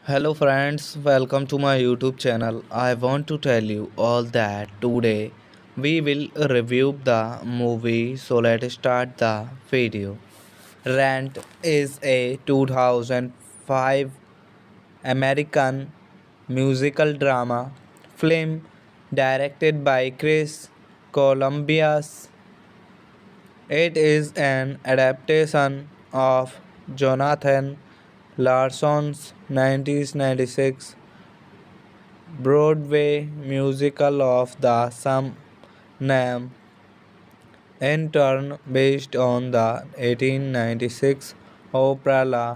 Hello friends, welcome to my YouTube channel. I want to tell you all that today we will review the movie, so let's start the video. Rent is a 2005 American musical drama film directed by Chris Columbus. It is an adaptation of Jonathan Larson's 1996 Broadway musical of the same name, in turn based on the 1896 opera La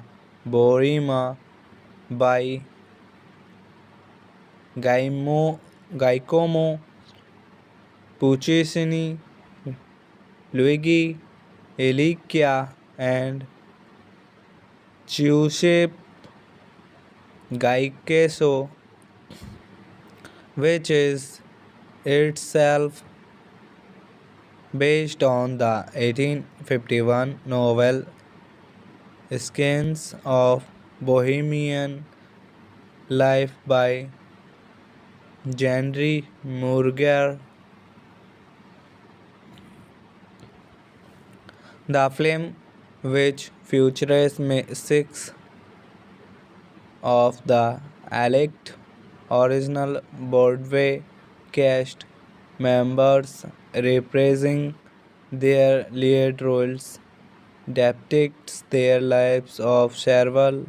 Bohème by Giacomo Puccini, Luigi Elicchia, and Giuseppe Gaiceso, which is itself based on the 1851 novel Scenes of Bohemian Life by Henry Murger. The film, which features six of the elect original Broadway cast members reprising their lead roles, depicts their lives of several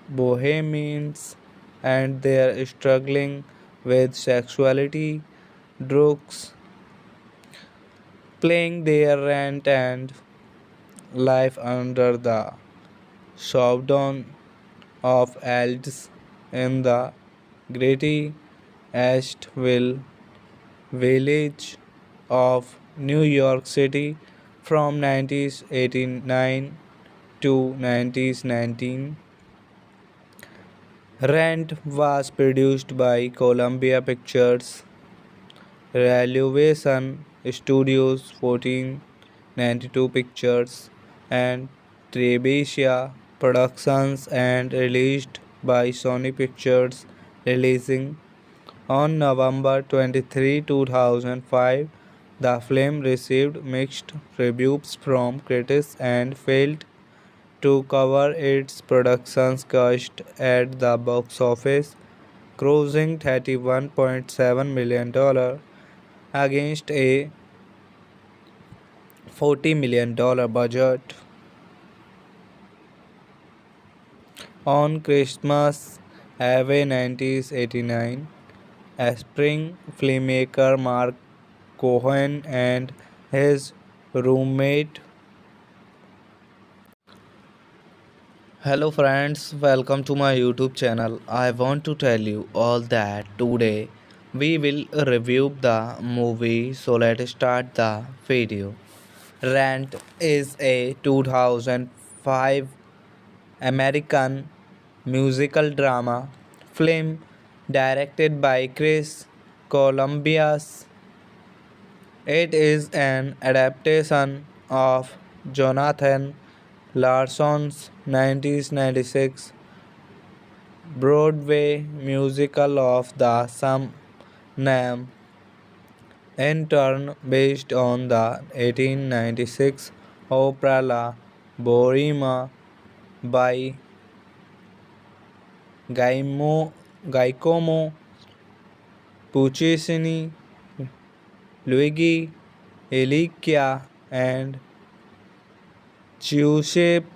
bohemians and their struggling with sexuality, drugs, playing their rent and life under the shutdown of elves in the gritty Asheville village of New York City from 1989 to 1919. Rent was produced by Columbia Pictures, Revolution Studios 1492 Pictures, and Trebuchet Productions and released by Sony Pictures, releasing on November 23, 2005. The film received mixed reviews from critics and failed to cover its production cost at the box office, grossing $31.7 million against a $40 million budget. On Christmas Eve 1989, aspiring filmmaker Mark Cohen and his roommate. Hello friends, welcome to my YouTube channel. I want to tell you all that today we will review the movie, so let's start the video. Rent is a 2005 American musical drama film directed by Chris Columbus. It is an adaptation of Jonathan Larson's 1996 Broadway musical of the same name, in turn based on the 1896 opera La Bohème by Giacomo Puccini, Luigi Elicchia, and Giuseppe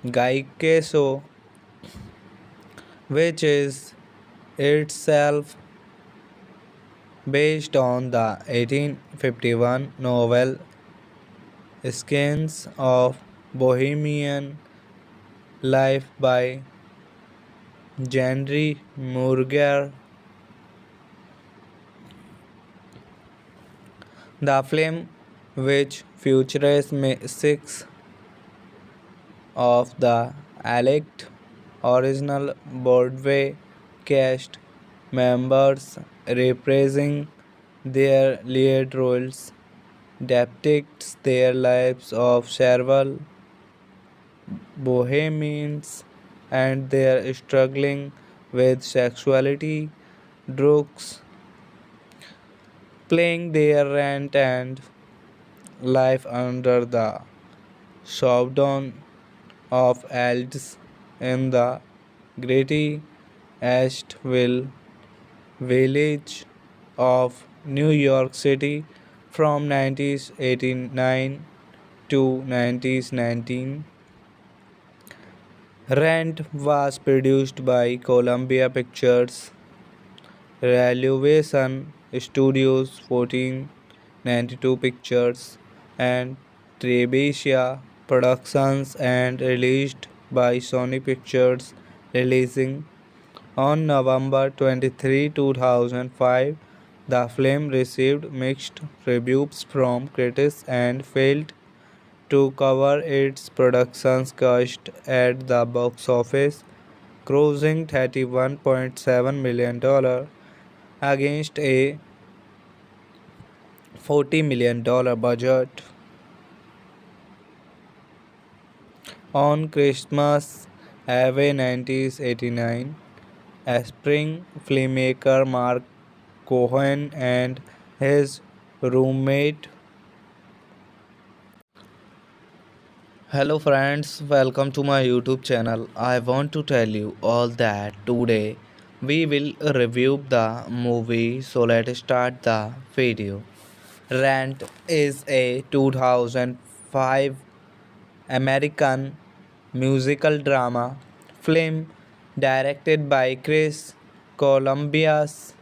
Gaiceso, which is itself based on the 1851 novel Scenes of Bohemian Life by Henry Murger. The film, which features six of the elect original Broadway cast members reprising their lead roles, depicts their lives of several bohemians and they're struggling with sexuality, drugs, paying their rent, and life under the shutdown of elves in the gritty Asheville village of New York City from 1989 to 1919. Rent was produced by Columbia Pictures, Revolution Studios 1492 Pictures, and Trebesia Productions and released by Sony Pictures, releasing on November 23, 2005. The film received mixed reviews from critics and failed to cover its production cost at the box office, grossing $31.7 million against a $40 million budget. On Christmas Eve 1989, aspiring filmmaker Mark Cohen and his roommate. Hello friends, welcome to my YouTube channel. I want to tell you all that today we will review the movie, so let's start the video. Rent is a 2005 American musical drama film directed by Chris Columbus.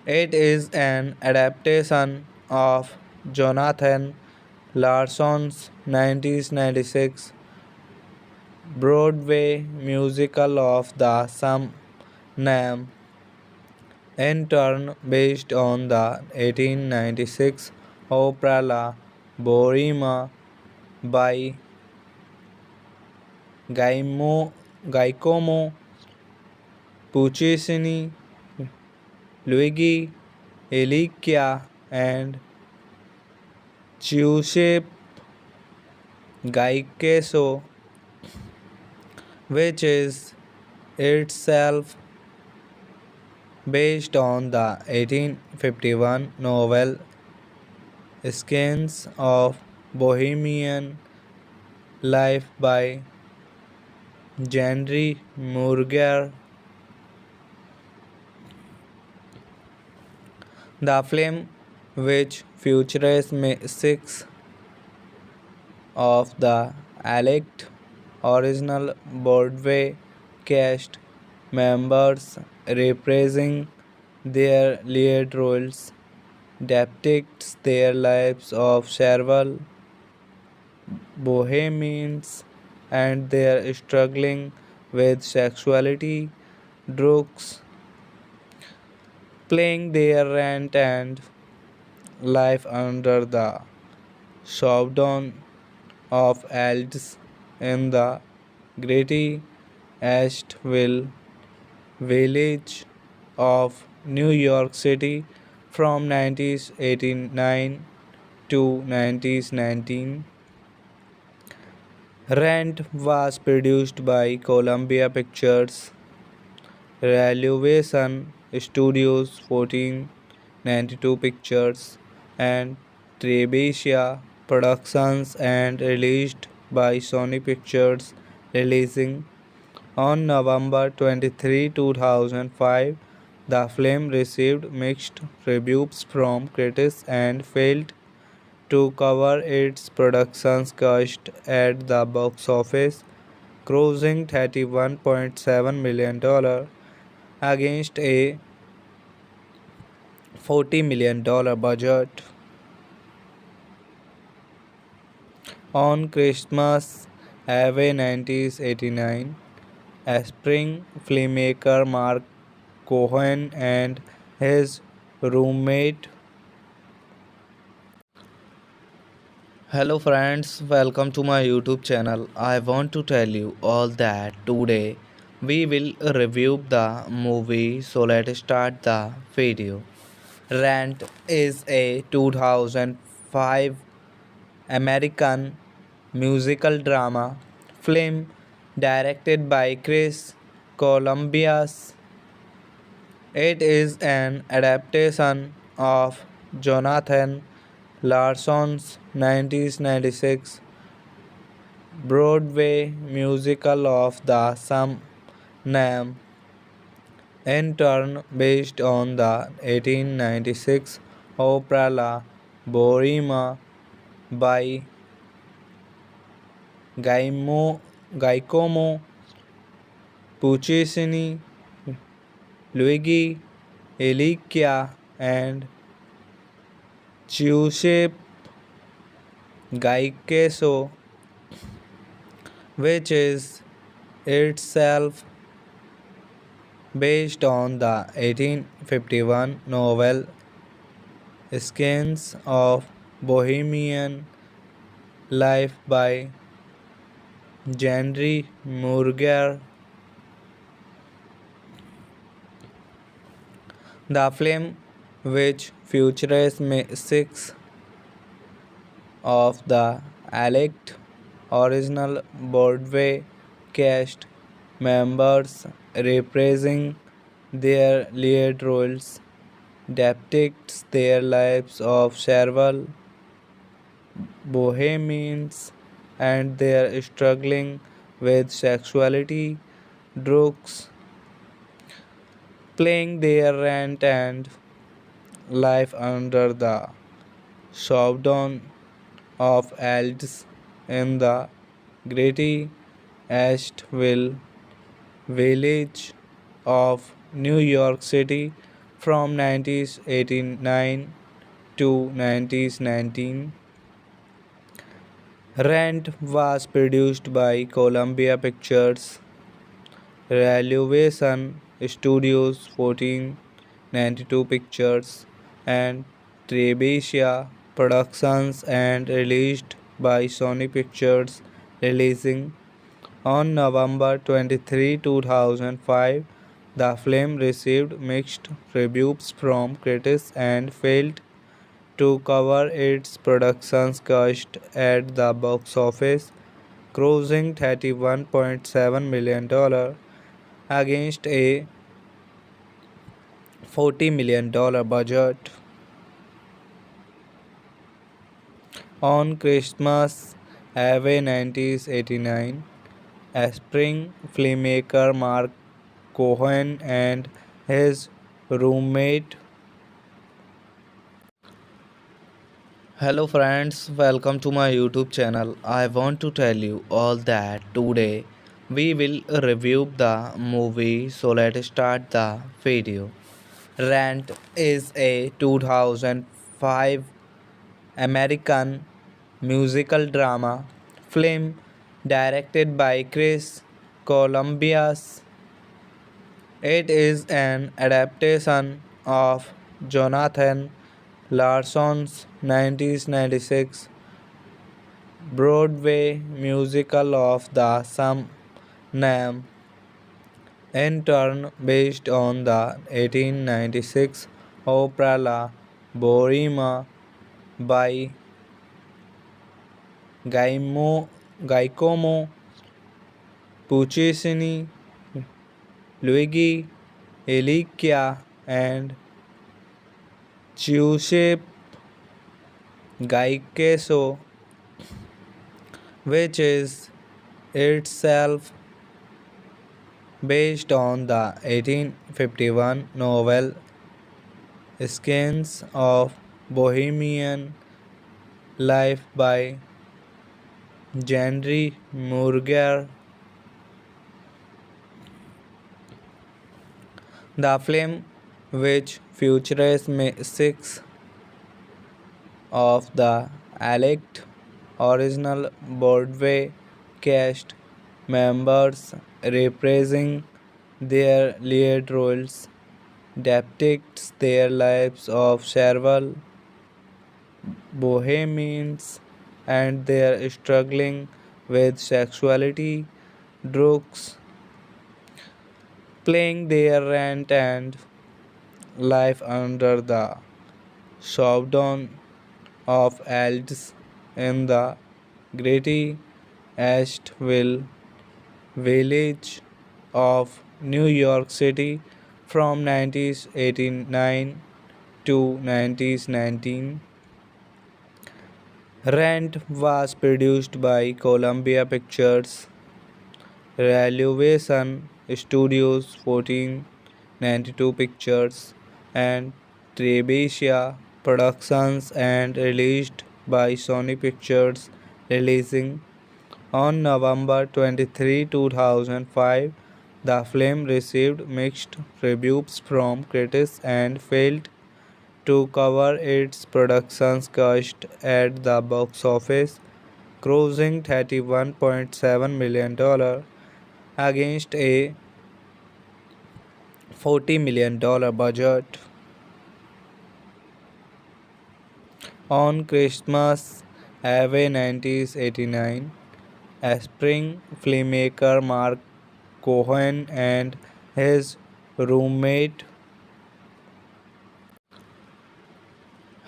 It is an adaptation of Jonathan Larson's 1996 Broadway musical of the same name, in turn based on the 1896 opera La Bohème by Giacomo Puccini, Luigi Elicchia, and Giuseppe Gaiceso, which is itself based on the 1851 novel Scenes of Bohemian Life by Henry Murger. The film, which features six of the elect original Broadway cast members reprising their lead roles, depicts their lives of several bohemians and their struggling with sexuality, drugs, paying their rent, and life under the shutdown of elves in the gritty Asheville village of New York City from 1989 to 1919. Rent was produced by Columbia Pictures, Revolution Studios 1492 Pictures, and Trebesia Productions and released by Sony Pictures, releasing on November 23, 2005. The film received mixed reviews from critics and failed to cover its production cost at the box office, grossing $31.7 million against a $40 million budget. On Christmas Eve 1989, aspiring filmmaker Mark Cohen and his roommate. Hello friends, welcome to my YouTube channel. I want to tell you all that today we will review the movie, so let's start the video. Rent is a 2005 American musical drama film directed by Chris Columbus. It is an adaptation of Jonathan Larson's 1996 Broadway musical of the same name, in turn based on the 1896 opera La Bohème by Giacomo Puccini, Luigi Elicchia, and Giuseppe Gaiceso, which is itself based on the 1851 novel Scenes of Bohemian Life by Henry Murger. The film, which features six of the elect original Broadway cast members reprising their lead roles, depicts their lives of several bohemians and their struggling with sexuality, drugs, paying their rent, and life under the shutdown of elves in the gritty Asheville village of New York City from 1989 to 1919. Rent was produced by Columbia Pictures, Revolution Studios 1492 Pictures, and Trebuchet Productions, and released by Sony Pictures, releasing on November 23, 2005. The film received mixed reviews from critics and failed to cover its production cost at the box office, grossing $31.7 million against a $40 million budget. On Christmas Eve 1989, aspiring filmmaker Mark Cohen and his roommate. Hello friends, welcome to my YouTube channel. I want to tell you all that today we will review the movie, so let's start the video. Rent is a 2005 American musical drama film directed by Chris Columbus. It is an adaptation of Jonathan Larson's 1996 Broadway musical of the same name, in turn based on the 1896 opera La Bohème by Giacomo Puccini, Luigi Elicchia, and Giuseppe Gaiceso, which is itself based on the 1851 novel Scenes of Bohemian Life by Henry Murger. The film, which features six of the elect original Broadway cast members reprising their lead roles, depicts their lives of several bohemians and their struggling with sexuality, drugs, paying their rent, and life under the shutdown of elves in the gritty Asheville Village of New York City from 1989 to 1919. Rent was produced by Columbia Pictures, Revolution Studios 1492 Pictures, and Trebesia Productions and released by Sony Pictures, releasing on November 23, 2005. The film received mixed reviews from critics and failed to cover its production cost at the box office, grossing $31.7 million against a $40 million budget. On Christmas Eve 1989, aspiring filmmaker Mark Cohen and his roommate.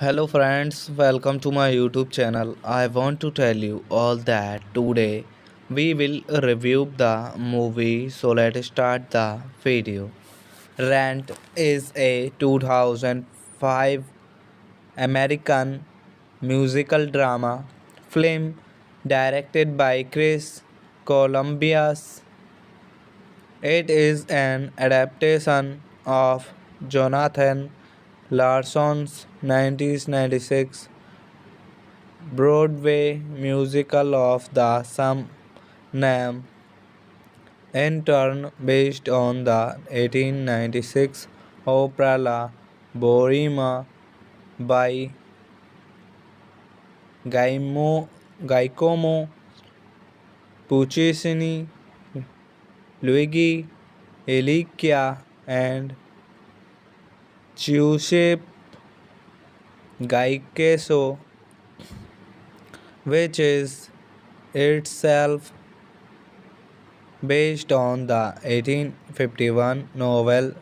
Hello friends, welcome to my YouTube channel. I want to tell you all that today we will review the movie, so let's start the video. Rent is a 2005 American musical drama film directed by Chris Columbus. It is an adaptation of Jonathan Larson's 1996 Broadway musical of the same name, in turn based on the 1896 opera La Bohème by Giacomo Puccini, Luigi Elicchia, and Giuseppe Gaiceso, which is itself based on the 1851 novel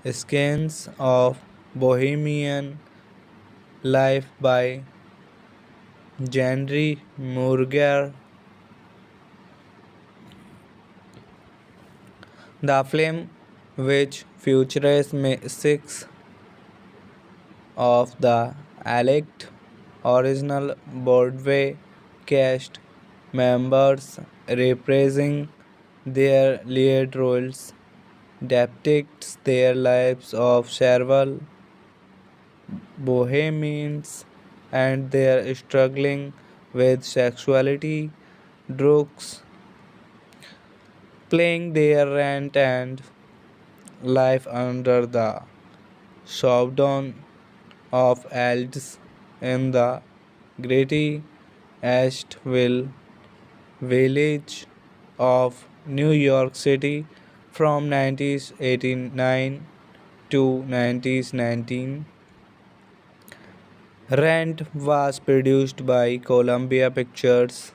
Scenes of Bohemian Life by Henry Murger. The film, which features six of the elect original Broadway cast members reprising their lead roles, depicts their lives of several bohemians and their struggling with sexuality, drugs, paying their rent, and life under the shutdown of elves in the gritty Asheville village of New York City from 1989 to 1919. Rent was produced by Columbia Pictures,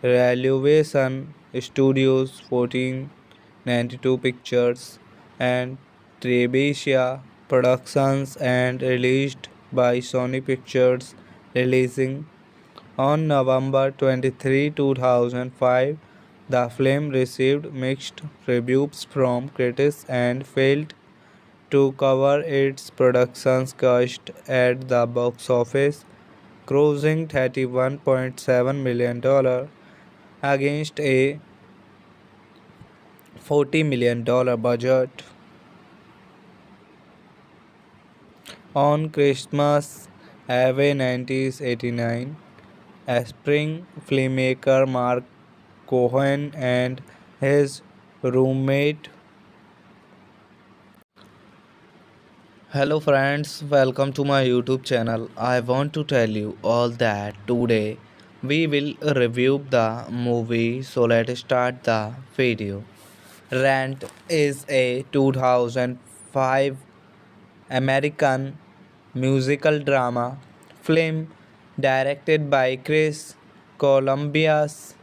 Revolution Studios 1492 Pictures, and Trebesia Productions and released by Sony Pictures, releasing on November 23, 2005. The film received mixed reviews from critics and failed to cover its production cost at the box office, grossing $31.7 million against a $40 million budget. On Christmas Eve 1989, aspiring filmmaker Mark Cohen and his roommate. Hello friends, welcome to my YouTube channel. I want to tell you all that today we will review the movie, so let's start the video. Rent is a 2005 American musical drama film directed by Chris Columbus.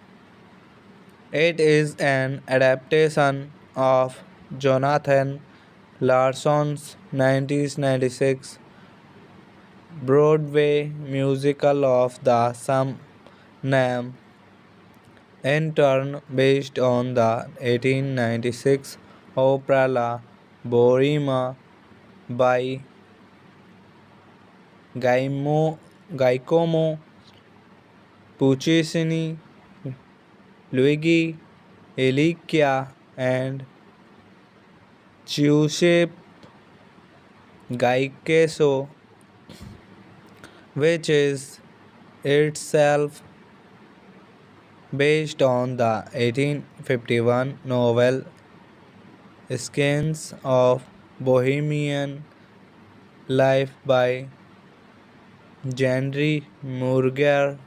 It is an adaptation of Jonathan Larson's 1996 Broadway musical of the same name, in turn based on the 1896 opera La Bohème by Giacomo Puccini, Luigi Elicchia, and Giuseppe Gaiceso, which is itself based on the 1851 novel Scenes of Bohemian Life by Henry Murger.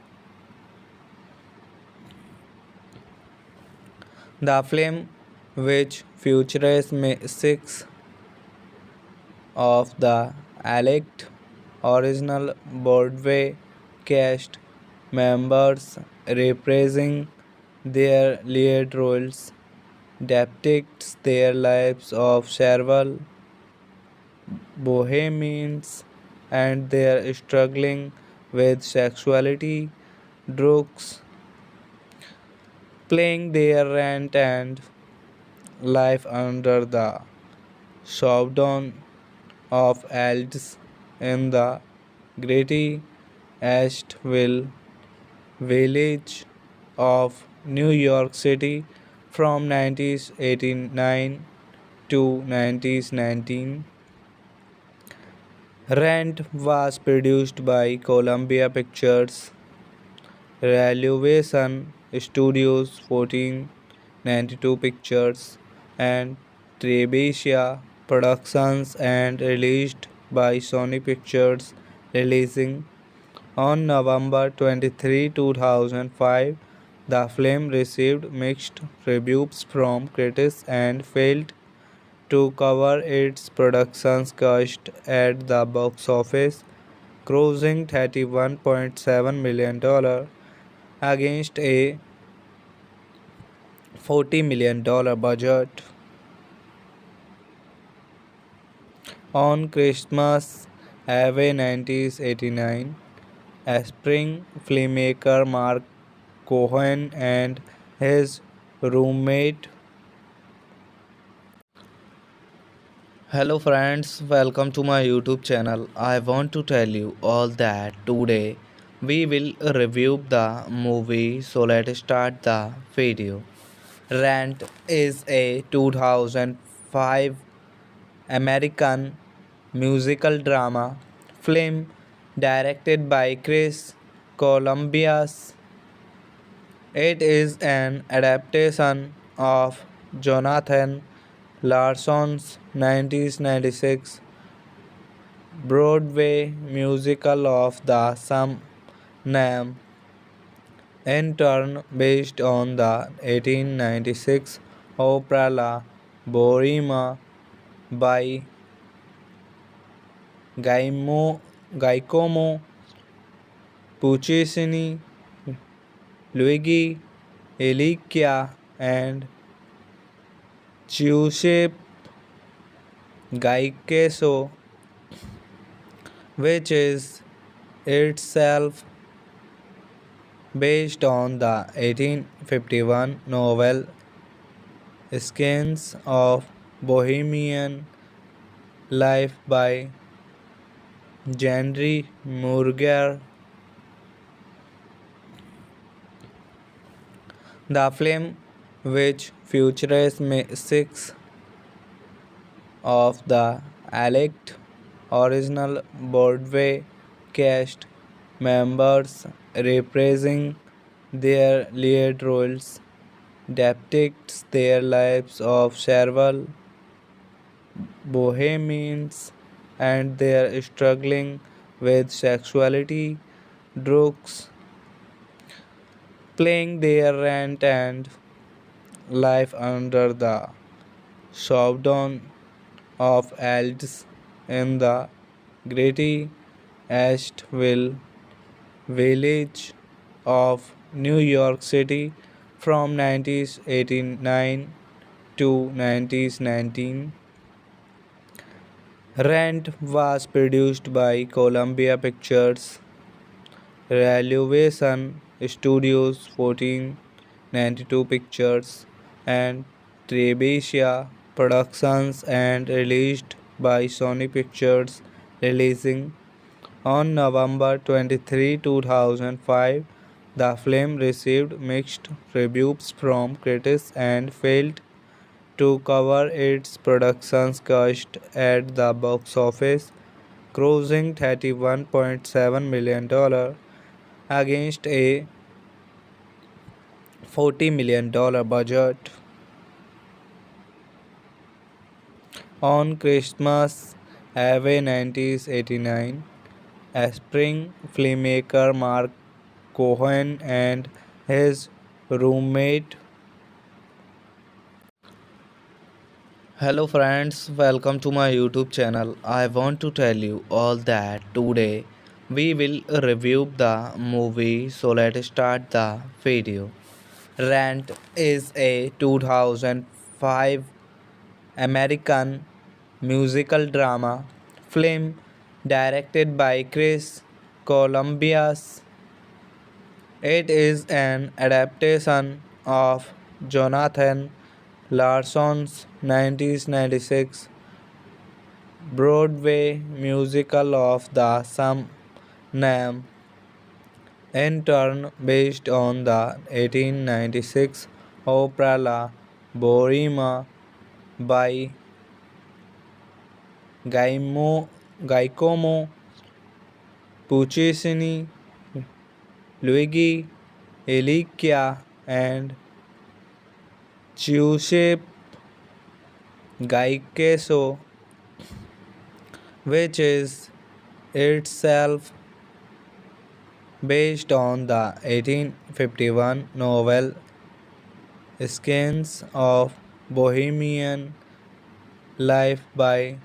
The film, which features six of the elect original Broadway cast members reprising their lead roles, depicts their lives of several bohemians and their struggling with sexuality, drugs, playing their rent and life under the shutdown of elves in the gritty Asheville village of New York City from 1989 to 1919. Rent was produced by Columbia Pictures, Revolution Studios 1492 Pictures, and Trebuchet Productions and released by Sony Pictures, releasing on November 23, 2005. The film received mixed reviews from critics and failed to cover its production cost at the box office, grossing $31.7 million against a $40 million budget. On Christmas Eve 1989, aspiring filmmaker Mark Cohen and his roommate. Hello friends, welcome to my YouTube channel. I want to tell you all that today we will review the movie, so let's start the video. Rent is a 2005 American musical drama film directed by Chris Columbus. It is an adaptation of Jonathan Larson's 1996 Broadway musical of the same name, in turn based on the 1896 opera La Bohème by Giacomo Puccini, Luigi Elicchia, and Giuseppe Gaiceso, which is itself based on the 1851 novel Scenes of Bohemian Life by Henry Murger. The film, which features six of the elect original Broadway cast members reprising their lead roles, depicts their lives of several bohemians and their struggling with sexuality, drugs, playing their rent and life under the shutdown of elves in the gritty Asheville village of New York City from 1989 to 1919. Rent was produced by Columbia Pictures, Revolution Studios 1492 92 Pictures, and Trebesia Productions and released by Sony Pictures, releasing on November 23, 2005. The film received mixed reviews from critics and failed to cover its production cost at the box office, grossing $31.7 million against a $40 million budget. On Christmas Eve 1989, aspiring filmmaker Mark Cohen and his roommate. Hello friends, welcome to my YouTube channel. I want to tell you all that today we will review the movie, so let's start the video. Rent is a 2005 American musical drama film directed by Chris Columbus. It is an adaptation of Jonathan Larson's 1996 Broadway musical of the same name, in turn based on the 1896 opera La Bohème by Giacomo Puccini, Luigi Elicchia, and Giuseppe Gaiceso, which is itself based on the 1851 novel Scenes of Bohemian Life by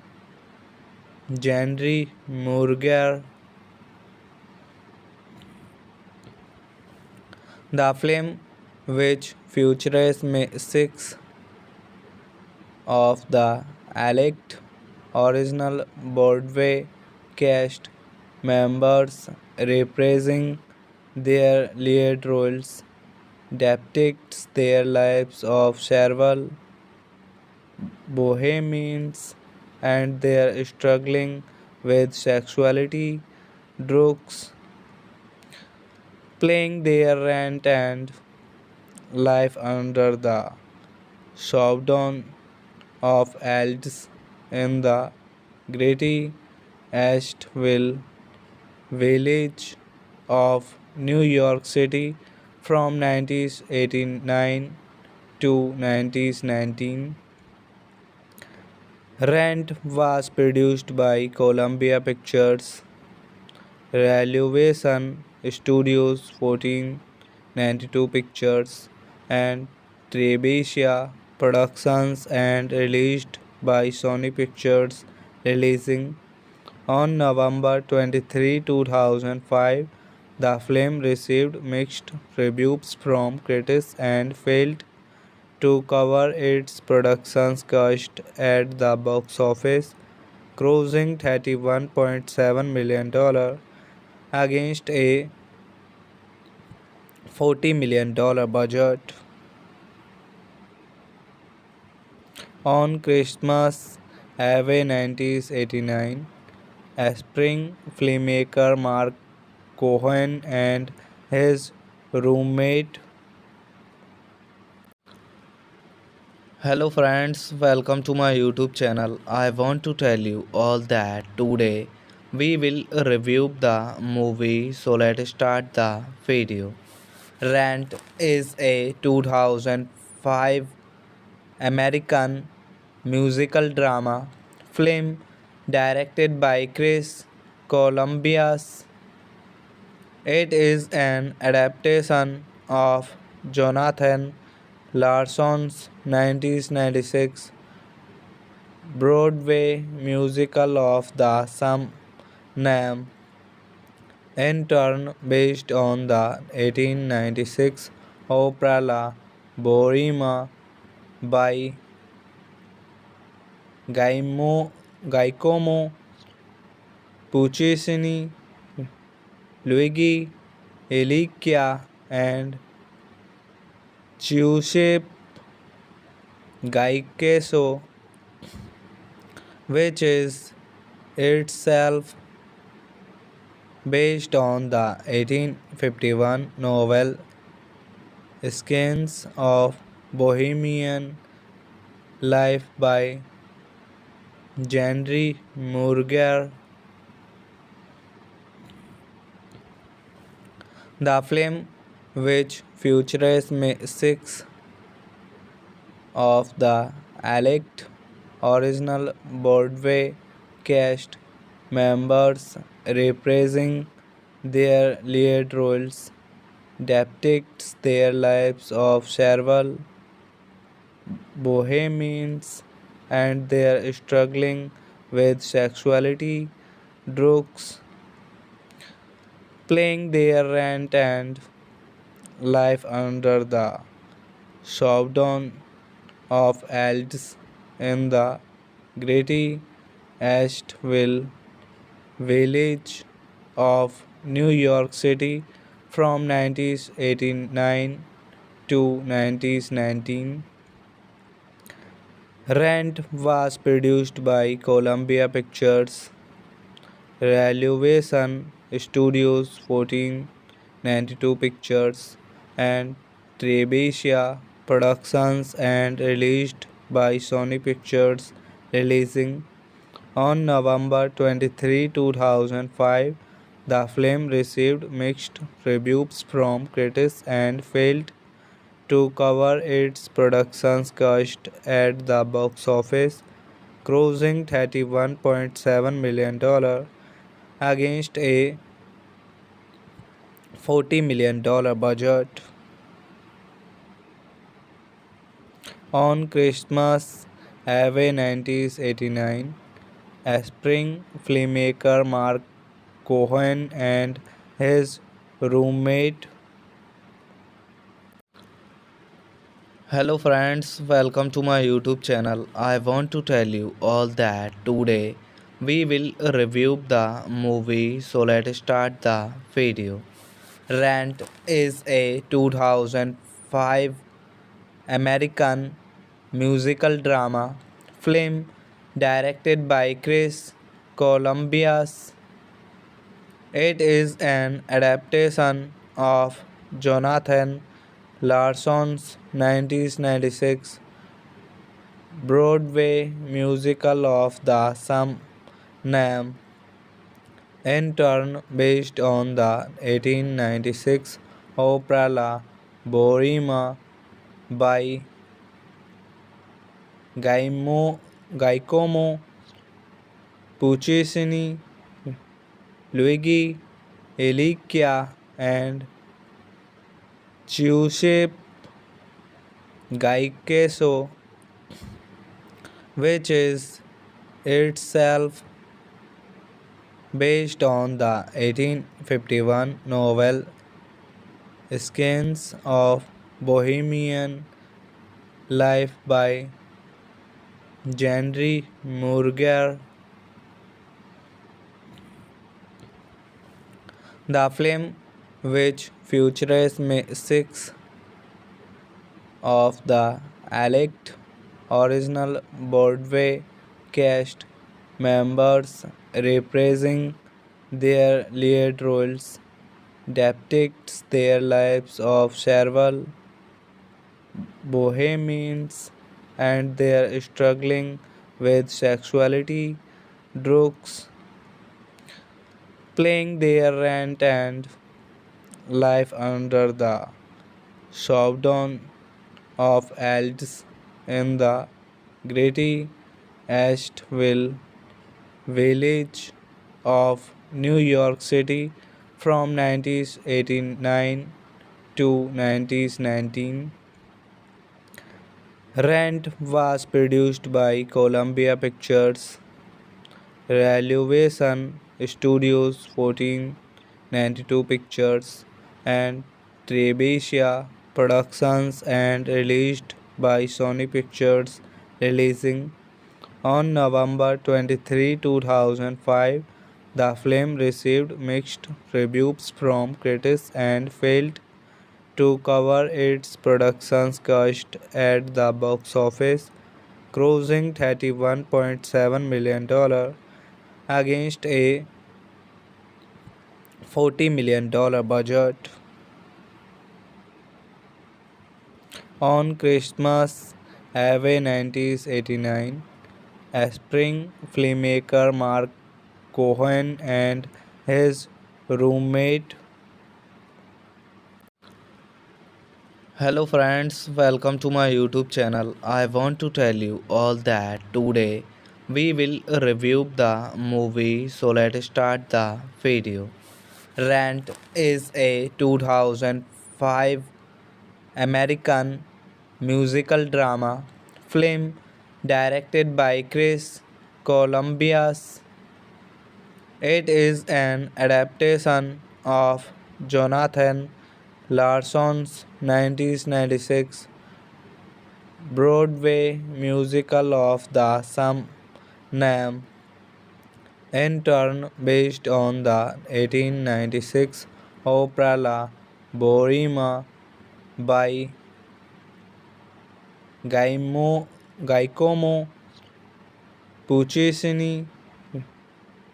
Henry Murger. The film, which features six of the elect original Broadway cast members reprising their lead roles, depicts their lives of several bohemians and their struggling with sexuality, drugs, paying their rent, and life under the shutdown of elves in the gritty Asheville village of New York City from 1989 to 1919. Rent was produced by Columbia Pictures, Revolution Studios 1492 Pictures, and Trebesia Productions and released by Sony Pictures, releasing on November 23, 2005. The film received mixed reviews from critics and failed to cover its production cost at the box office, grossing $31.7 million against a $40 million budget. On Christmas Eve 1989, aspiring filmmaker Mark Cohen and his roommate. Hello friends, welcome to my YouTube channel. I want to tell you all that today we will review the movie, so let's start the video. Rent is a 2005 American musical drama film directed by Chris Columbus. It is an adaptation of Jonathan Larson's 1996 Broadway musical of the same name, in turn based on the 1896 opera La Bohème by Giacomo Puccini, Luigi Elicchia, and Giuseppe Gaikeso, which is itself based on the 1851 novel Skins of Bohemian Life by Henry Murger. The film, which features six of the elect original Broadway cast members reprising their lead roles, depicts their lives of several bohemians and their struggling with sexuality, drugs, playing their rent and life under the shutdown of elves in the gritty Asheville village of New York City from 1989 to 1919. Rent was produced by Columbia Pictures, Revolution Studios 1492 Pictures, and Trebuchet Productions and released by Sony Pictures, releasing on November 23, 2005. The film received mixed reviews from critics and failed to cover its production cost at the box office, grossing $31.7 million against a $40 million budget. On Christmas Eve 1989, aspiring filmmaker Mark Cohen and his roommate. Hello friends, welcome to my YouTube channel. I want to tell you all that today we will review the movie, so let's start the video. Rent is a 2005 American musical drama film directed by Chris Columbus. It is an adaptation of Jonathan Larson's 1996 Broadway musical of the same name, in turn based on the 1896 opera La Bohème by Giacomo Puccini, Luigi Elicchia, and Giuseppe Gaikeso, which is itself based on the 1851 novel Skins of Bohemian Life by Henry Murger. The film, which features six of the elect original Broadway cast members reprising their lead roles, depicts their lives of several bohemians and their struggling with sexuality, drugs, playing their rent and life under the shutdown of elves in the gritty Asheville village of New York City from 1989 to 1919. Rent was produced by Columbia Pictures, Revolution Studios 1492 Pictures, and Trebuchet Productions and released by Sony Pictures, releasing on November 23, 2005. The film received mixed reviews from critics and failed to cover its production's cost at the box office, grossing $31.7 million against a $40 million budget. On Christmas Eve 1989, aspiring filmmaker Mark Cohen and his roommate. Hello friends, welcome to my YouTube channel. I want to tell you all that today we will review the movie, so let's start the video. Rent is a 2005 American musical drama film directed by Chris Columbus. It is an adaptation of Jonathan Larson's 1996 Broadway musical of the same name, in turn based on the 1896 opera La Bohème by Giacomo Puccini,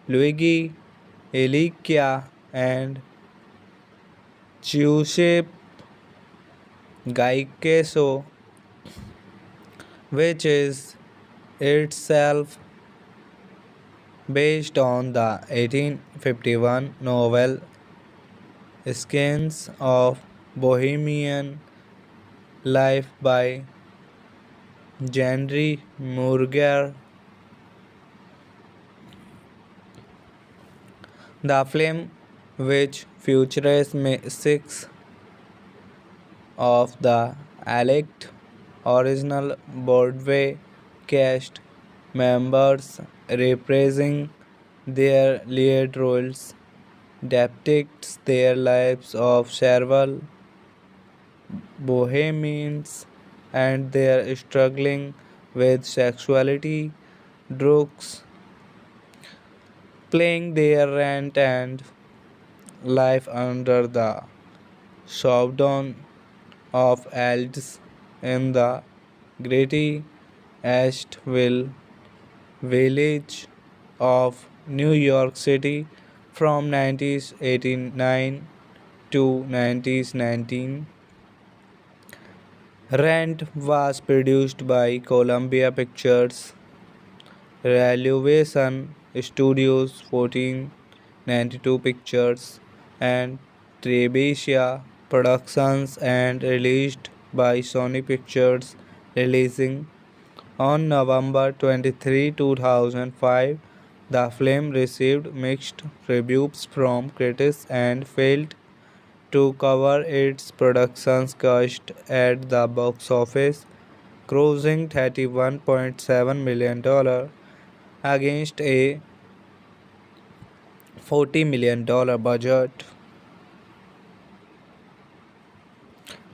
Luigi Elicchia, and Giuseppe Gaiceso, which is itself based on the 1851 novel Scenes of Bohemian Life by Henry Murger. The film, which features six of the elect original Broadway cast members reprising their lead roles, depicts their lives of several bohemians and their struggling with sexuality, drugs, paying their rent, and life under the shutdown of elves in the gritty Asheville village of New York City from 1989 to 1919. Rent was produced by Columbia Pictures, Revolution Studios 1492 Pictures, and Trebuchet Productions, and released by Sony Pictures, releasing on November 23, 2005. The film received mixed reviews from critics and failed to cover its production's cost at the box office, grossing $31.7 million against a $40 million budget.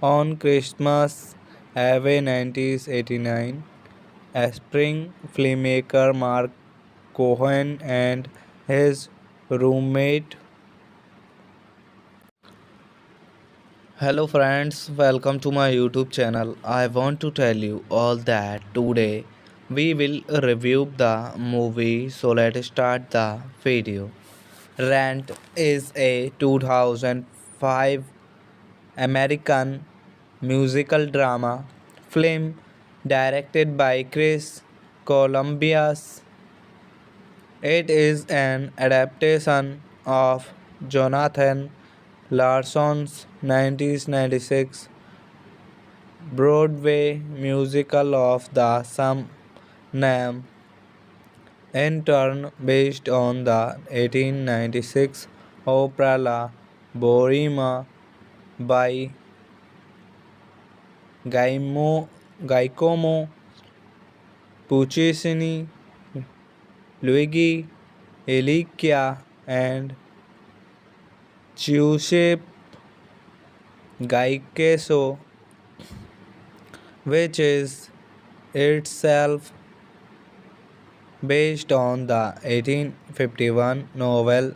On Christmas Eve 1989, aspiring filmmaker Mark Cohen and his roommate. Hello friends, welcome to my YouTube channel. I want to tell you all that today we will review the movie, so let's start the video. Rent is a 2005 American musical drama film directed by Chris Columbus. It is an adaptation of Jonathan Larson's 1996 Broadway musical of the same name, in turn based on the 1896 opera La Bohème by Giacomo Puccini, Luigi Elicchia, and Giuseppe Gaiceso, which is itself based on the 1851 novel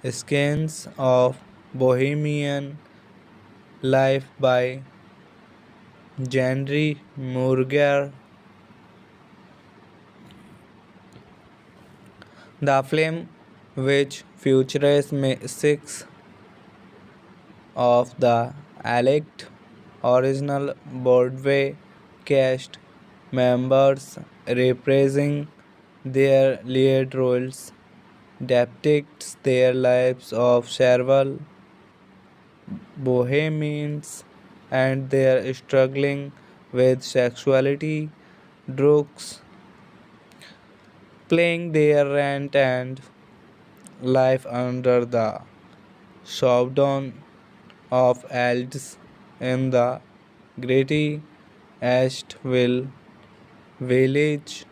Scenes of Bohemian Life by Henry Murger. The film, which features six of the elect original Broadway cast members reprising their lead roles, depicts their lives of several bohemians and their struggling with sexuality, drugs, playing their rent and life under the shutdown of elves in the gritty Asheville village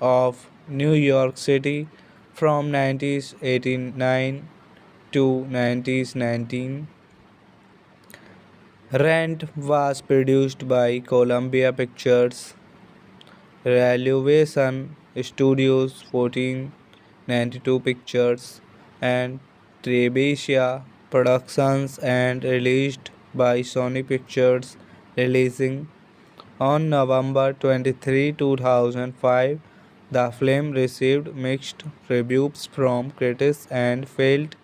of New York City from 1989 to 1919. Rent was produced by Columbia Pictures, Revolution Studios 1492 Pictures, and Trebesia Productions and released by Sony Pictures, releasing on November 23, 2005. The film received mixed reviews from critics and failed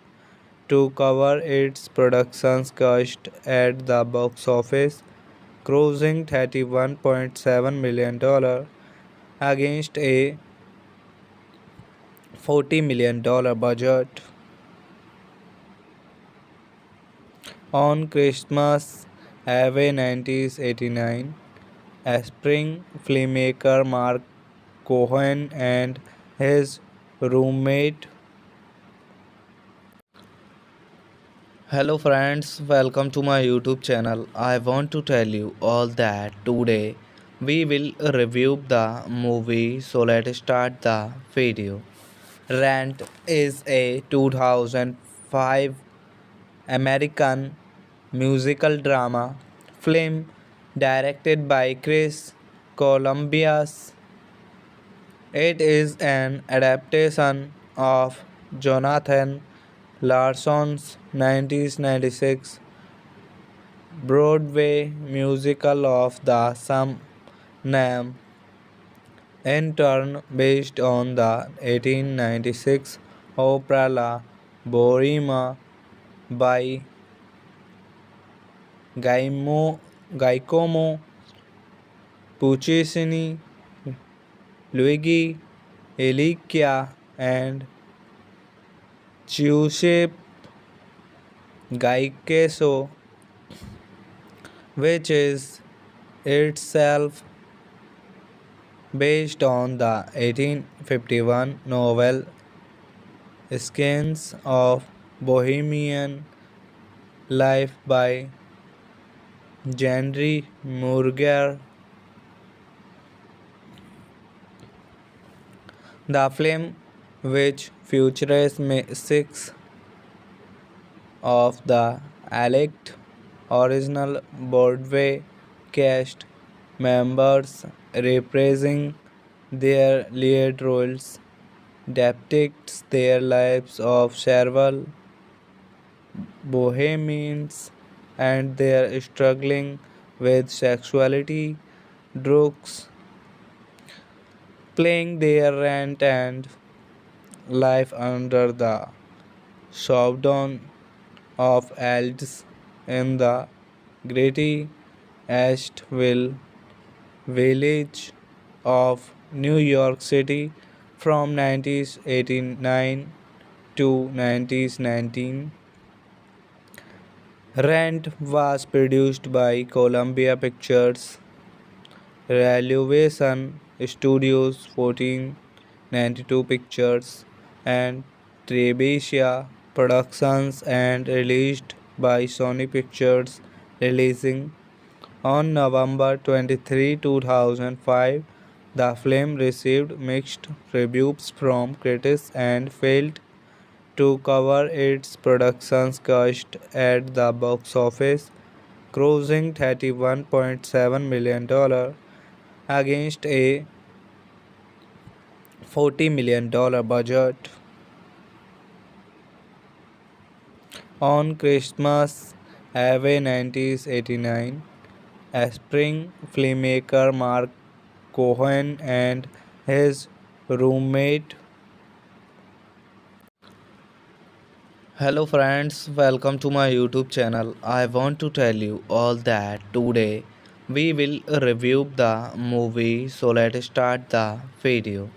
to cover its production cost at the box office, grossing $31.7 million against a $40 million budget. On Christmas Eve 1989, aspiring filmmaker Mark Cohen and his roommate. Hello friends, welcome to my YouTube channel. I want to tell you all that today we will review the movie, so let's start the video. Rent is a 2005 American musical drama film directed by Chris Columbus. It is an adaptation of Jonathan Larson's 1996 Broadway musical of the same name, in turn based on the 1896 opera La Bohème by Giacomo Puccini, Luigi Elicchia, and Giuseppe Gaiceso, which is itself based on the 1851 novel Scenes of Bohemian Life by Henry Murger. The film, which features six of the elect original Broadway cast members reprising their lead roles, depicts their lives of several bohemians and their struggling with sexuality, drugs, playing their rent and life under the shutdown of elves in the gritty Asheville village of New York City from 1989 to 1919. Rent was produced by Columbia Pictures, Revolution Studios 1492 Pictures, and Trebesia Productions and released by Sony Pictures, releasing on November 23, 2005. The film received mixed reviews from critics and failed to cover its production cost at the box office, grossing $31.7 million against a $40 million budget. On Christmas Away 1989, aspiring filmmaker Mark Cohen and his roommate. Hello friends, welcome to my YouTube channel. I want to tell you all that today we will review the movie, so let's start the video.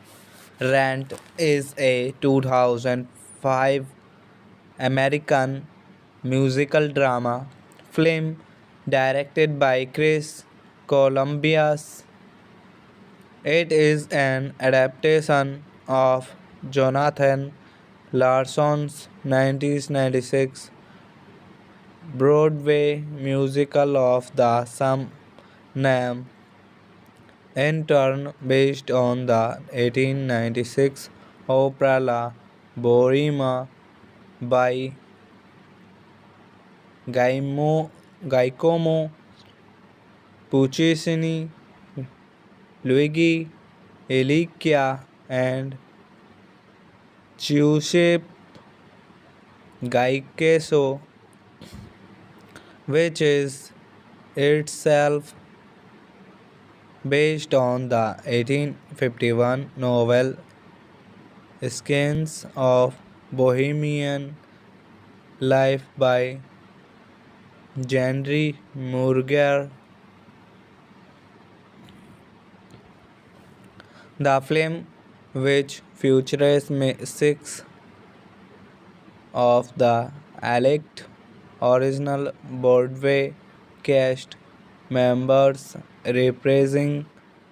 Rent is a 2005 American musical drama film directed by Chris Columbus. It is an adaptation of Jonathan Larson's 1996 Broadway musical of the same name, in turn based on the 1896 opera La Bohème by Giacomo Puccini, Luigi Elicchia, and Giuseppe Gaiceso, which is itself based on the 1851 novel Scenes of Bohemian Life by Henry Murger. The film, which features six of the elect original Broadway cast members reprising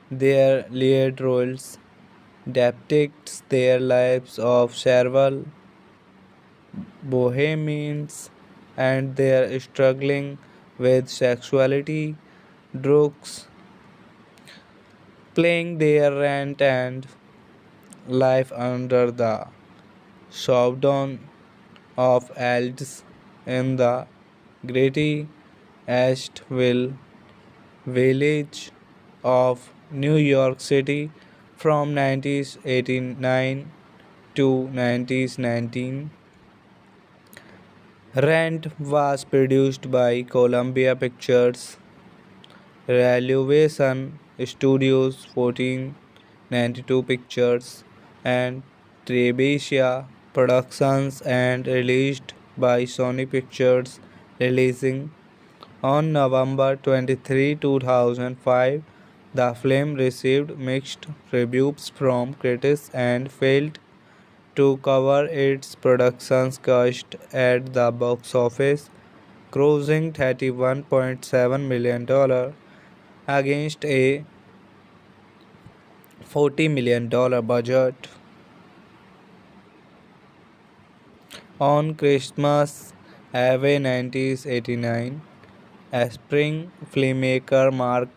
their lead roles, depicts their lives of several bohemians and their struggling with sexuality, drugs, paying their rent, and life under the shutdown of elves in the gritty Asheville village of New York City from 1989 to 1919. Rent was produced by Columbia Pictures, Revolution Studios 1492 Pictures, and Trebuchet Productions, and released by Sony Pictures, releasing on November 23, 2005. The film received mixed reviews from critics and failed to cover its production cost at the box office, grossing $31.7 million against a $40 million budget. On Christmas Eve 1989, aspiring filmmaker Mark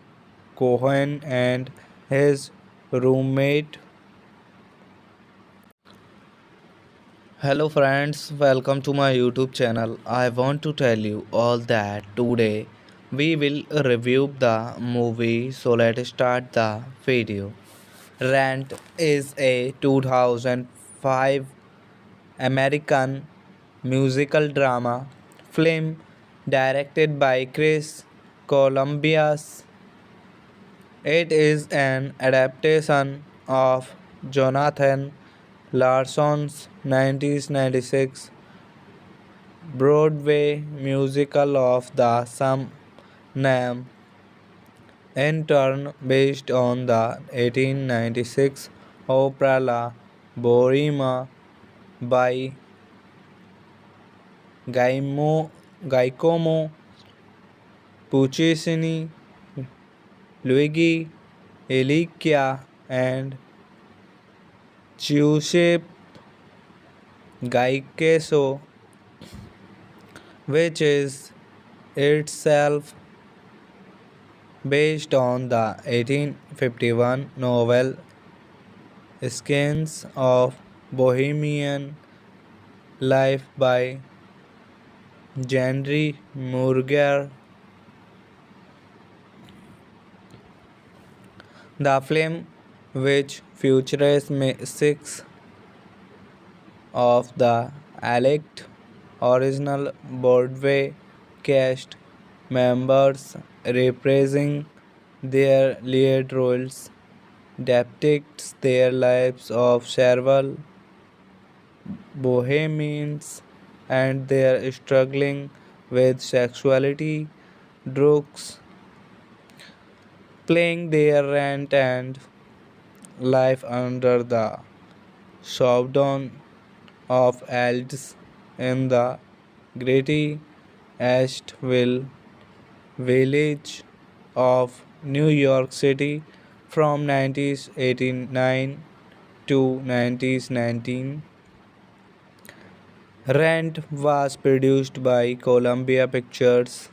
Cohen and his roommate. Hello friends, welcome to my YouTube channel. I want to tell you all that today we will review the movie, so let's start the video. Rent is a 2005 American musical drama film directed by Chris Columbus. It is an adaptation of Jonathan Larson's 1996 Broadway musical of the same name, in turn based on the 1896 opera La Bohème by Giacomo Puccini, Luigi Elicchia, and Giuseppe Gaiceso, which is itself based on the 1851 novel Scenes of Bohemian Life by Henry Murger. The film, which features six of the elect original Broadway cast members reprising their lead roles depicts their lives of several bohemians and their struggling with sexuality, drugs, playing their rent and life under the shadow of elves in the gritty Asheville village of New York City from 1989 to 1919. Rent was produced by Columbia Pictures,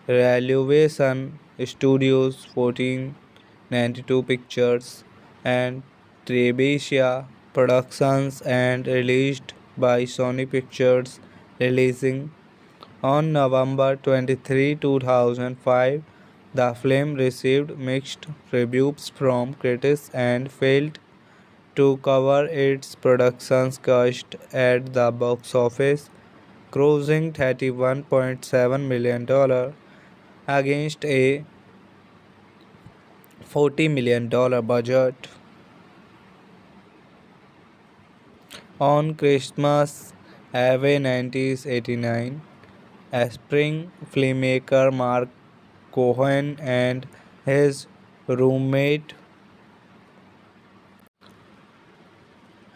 Revolution Studios 1492 Pictures, and Trebesia Productions and released by Sony Pictures, releasing on November 23, 2005. The film received mixed reviews from critics and failed to cover its production cost at the box office, grossing $31.7 million against a $40 million budget. On Christmas Eve 1989, aspiring filmmaker Mark Cohen and his roommate.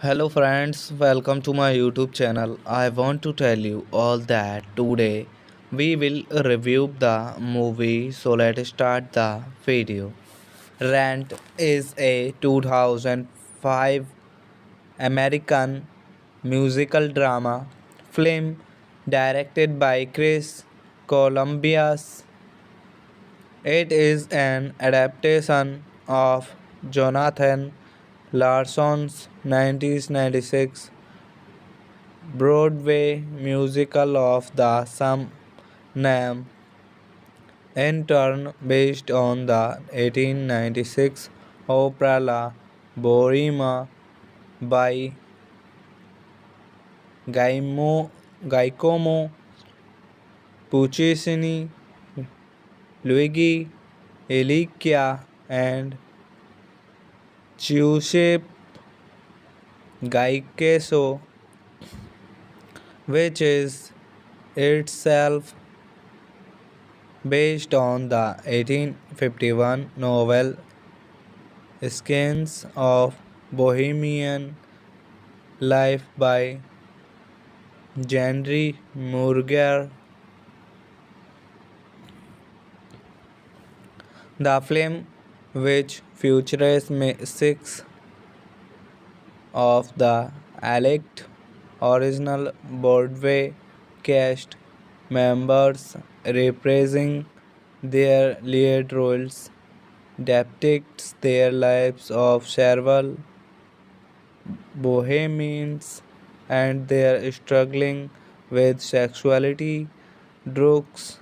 Hello friends, welcome to my YouTube channel. I want to tell you all that today we will review the movie, so let's start the video. Rent is a 2005 American musical drama film directed by Chris Columbus. It is an adaptation of Jonathan Larson's 1996 Broadway musical of the same name, in turn based on the 1896 opera La Bohème by Giacomo Puccini, Luigi Elicchia, and Giuseppe Gaiceso, which is itself based on the 1851 novel Scenes of Bohemian Life by Henry Murger. The film, which features six of the elect original Broadway cast members reprising their lead roles, depicts their lives of several bohemians and their struggling with sexuality, drugs,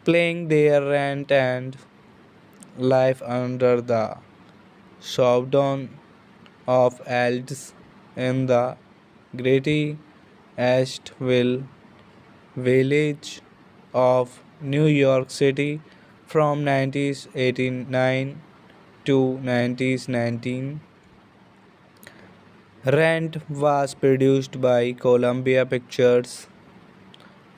playing their rent and life under the shadow of elves in the gritty Asheville village of New York City from 1989 to 1919. Rent was produced by Columbia Pictures,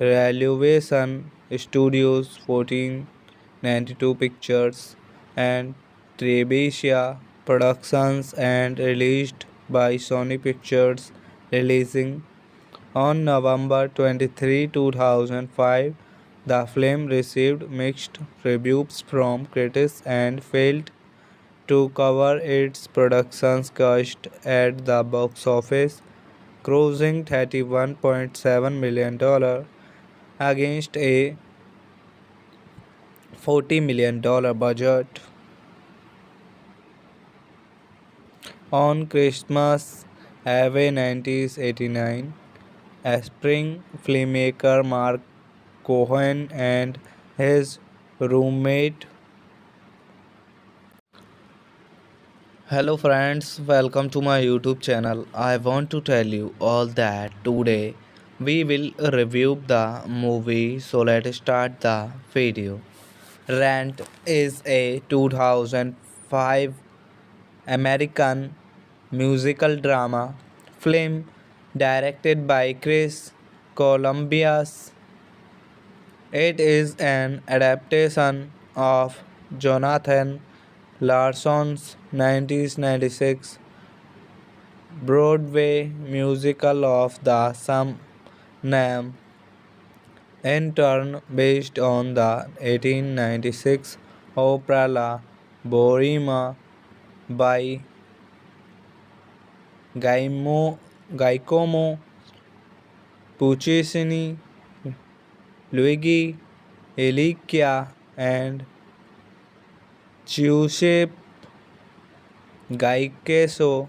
Revolution Studios 1492 Pictures, and Trebesia Productions and released by Sony Pictures, releasing on November 23, 2005. The film received mixed reviews from critics and failed to cover its production cost at the box office, grossing $31.7 million against a $40 million budget. On Christmas Eve 1989, aspiring filmmaker Mark Cohen and his roommate. Hello friends, welcome to my YouTube channel. I want to tell you all that today we will review the movie. So let's start the video. Rent is a 2005 American musical drama film directed by Chris Columbus. It is an adaptation of Jonathan Larson's 1996 Broadway musical of the same name, in turn based on the 1896 opera La Bohème by Giacomo Puccini, Luigi Elicchia, and Giuseppe Gaiceso,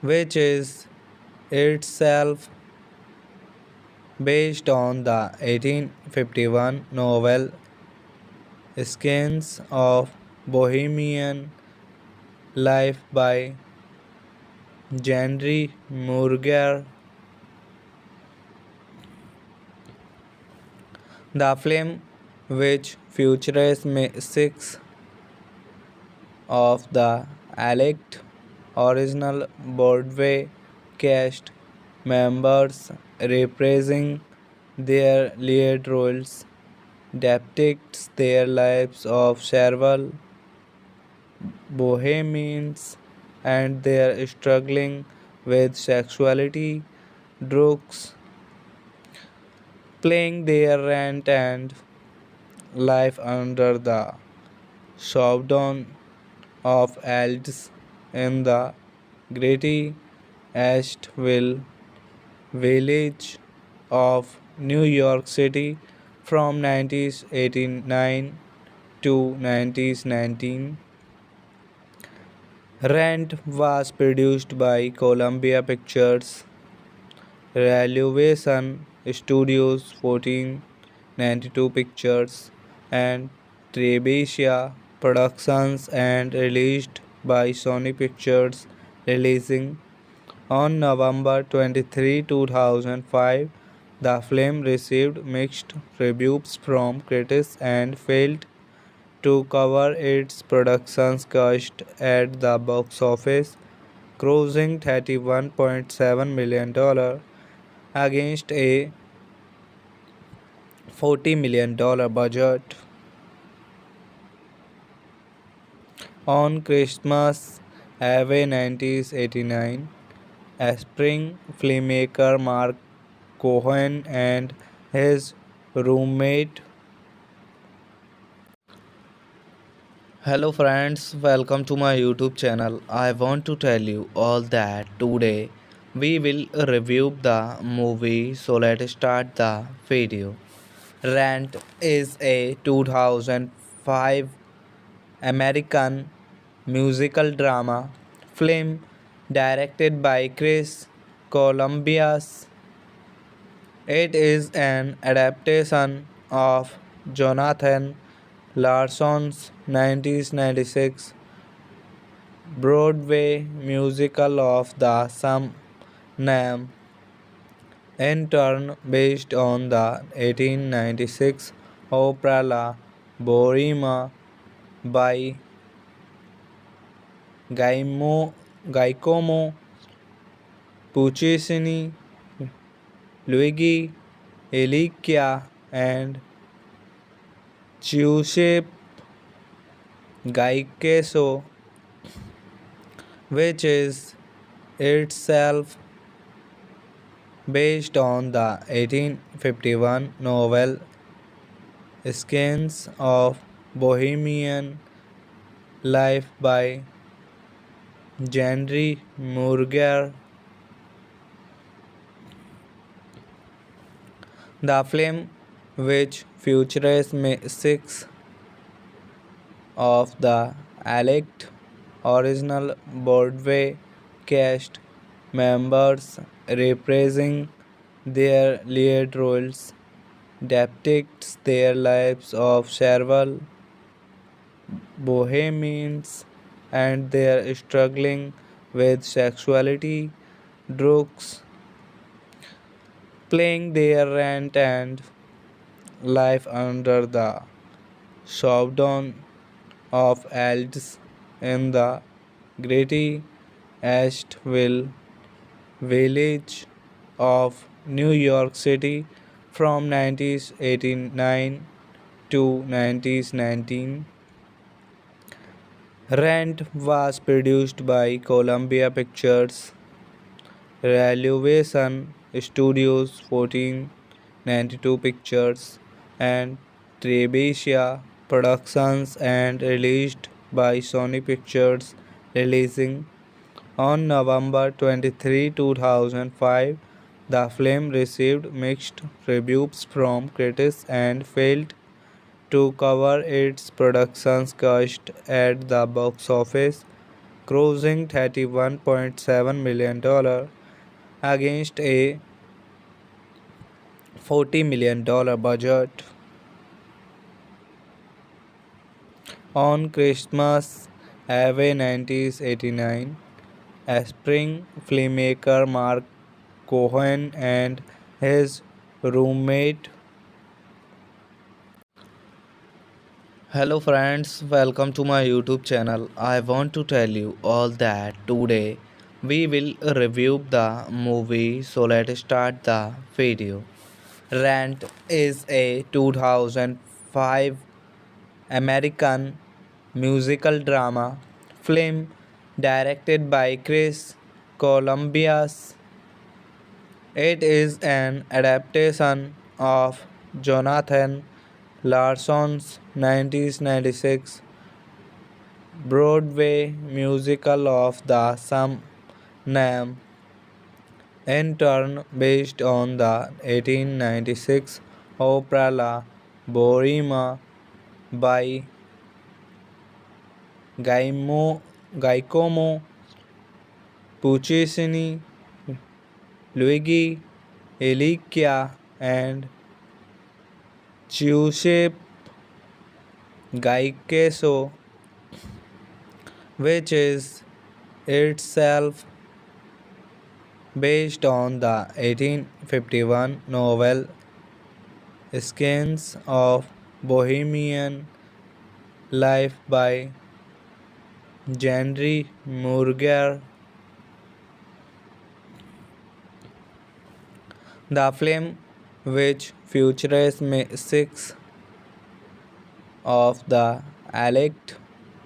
which is itself based on the 1851 novel Scenes of Bohemian Life by Henry Murger. The film, which features six of the elect original Broadway cast members reprising their lead roles, depicts their lives of several bohemians and their struggling with sexuality, drugs, playing their rent and life under the shutdown of elves in the gritty Asheville village of New York City from 1989 to 1919. Rent was produced by Columbia Pictures, Revolution Studios 1492 Pictures, and Trebuchet Productions and released by Sony Pictures, releasing on November 23, 2005. The film received mixed reviews from critics and failed to cover its production cost at the box office, grossing $31.7 million against a $40 million budget. On Christmas Eve 1989, aspiring filmmaker Mark Cohen and his roommate. Hello friends, welcome to my YouTube channel. I want to tell you all that today we will review the movie. So let's start the video. Rent is a 2005 American musical drama film directed by Chris Columbus. It is an adaptation of Jonathan Larson's 1996 Broadway musical of the same name, in turn based on the 1896 opera La Bohème by Giacomo Puccini, Luigi Elicchia, and Giuseppe Gaiceso, which is itself based on the 1851 novel Scenes of Bohemian Life by Henry Murger. The film, which features six of the elect original Broadway cast members reprising their lead roles, depicts their lives of several bohemians and their struggling with sexuality, drugs, playing their rent and life under the shutdown of elves in the gritty Asheville village of New York City from 1989 to 1919. Rent was produced by Columbia Pictures, Revolution Studios 1492 Pictures, and Trebesia Productions and released by Sony Pictures, releasing on November 23, 2005. The film received mixed reviews from critics and failed to cover its production cost at the box office, grossing $31.7 million against a $40 million budget. On Christmas Eve 1989, aspiring filmmaker Mark Cohen and his roommate. Hello friends, welcome to my YouTube channel. I want to tell you all that today we will review the movie, so let's start the video. Rent is a 2005 American musical drama film directed by Chris Columbus. It is an adaptation of Jonathan Larson's 1996 Broadway musical of the same name, in turn based on the 1896 opera La Bohème by Giacomo Puccini, Luigi Elicchia, and Giuseppe Gaiceso, which is itself based on the 1851 novel Scenes of Bohemian Life by Henry Murger. The film, which features six of the elect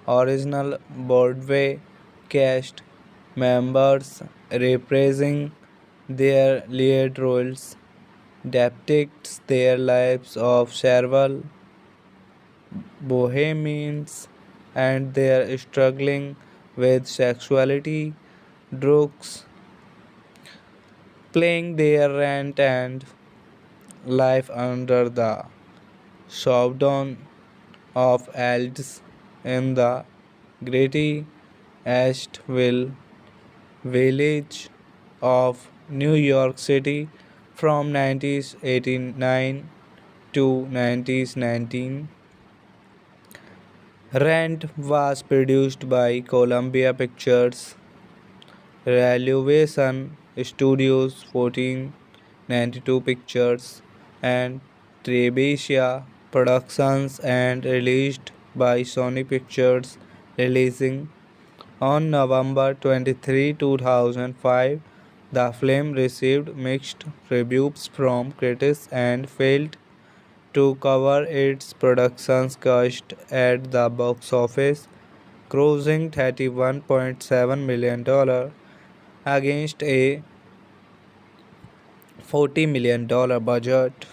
original Broadway cast members reprising their lead roles, depicts their lives of several bohemians and their struggling with sexuality, drugs, paying their rent and life under the shutdown of elves in the gritty Asheville village of New York City from 1989 to 1919. Rent was produced by Columbia Pictures, Revolution Studios 1492 Pictures, and Trebesia Productions and released by Sony Pictures, releasing on November 23, 2005. The film received mixed reviews from critics and failed to cover its production cost at the box office, grossing $31.7 million against a $40 million budget.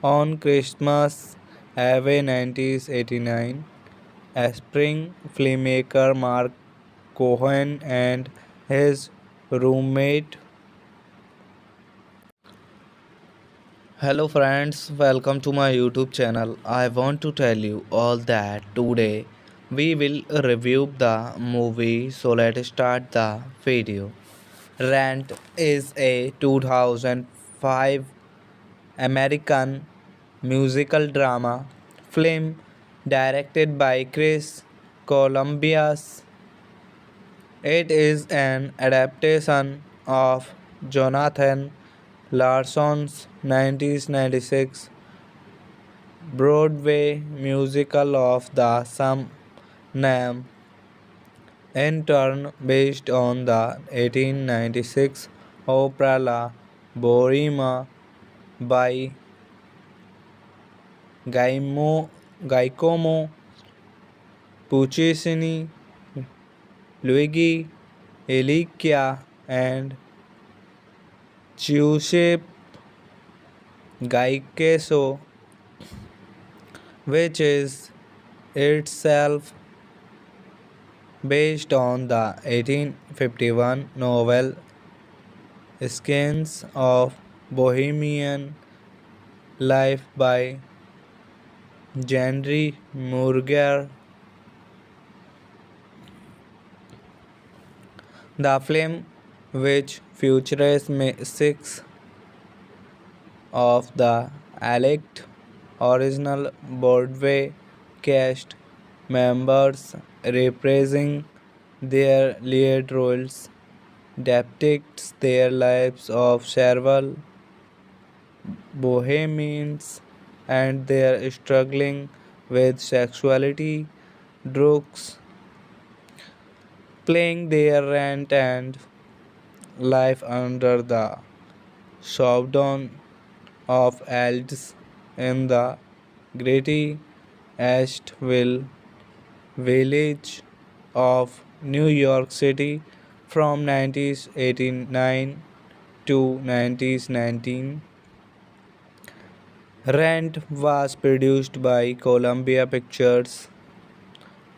On Christmas Eve 1989, aspiring filmmaker Mark Cohen and his roommate. Hello friends, welcome to my YouTube channel. I want to tell you all that today we will review the movie, so let's start the video. Rent is a 2005 American musical drama film directed by Chris Columbus. It is an adaptation of Jonathan Larson's 1996 Broadway musical of the same name, in turn based on the 1896 opera La Bohème by Giacomo Puccini, Luigi Elicchia, and Giuseppe Gaiceso, which is itself based on the 1851 novel Scenes of Bohemian Life by Henry Murger. The film, which features six of the elect original Broadway cast members reprising their lead roles, depicts their lives of several bohemians and their struggling with sexuality, drugs, playing their rent and life under the shutdown of elves in the gritty Asheville village of New York City from 1989 to 1919. Rent was produced by Columbia Pictures,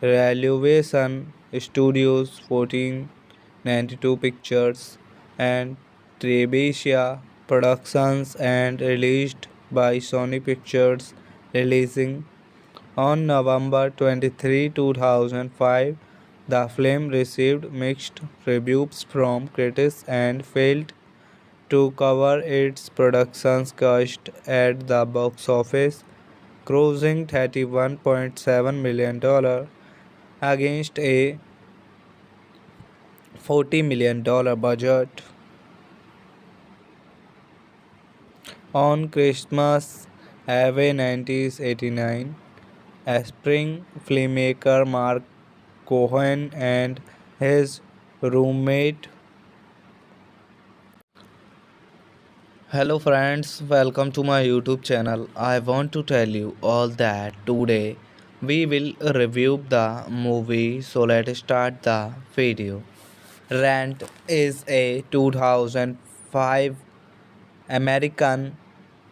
Revolution Studios 1492 Pictures, and Trebuchet Productions and released by Sony Pictures, releasing on November 23, 2005. The film received mixed reviews from critics and failed to cover its production cost at the box office, grossing $31.7 million against a $40 million budget. On Christmas Eve 1989, aspiring filmmaker Mark Cohen and his roommate. Hello friends, welcome to my YouTube channel. I want to tell you all that today we will review the movie, so let's start the video. Rent is a 2005 American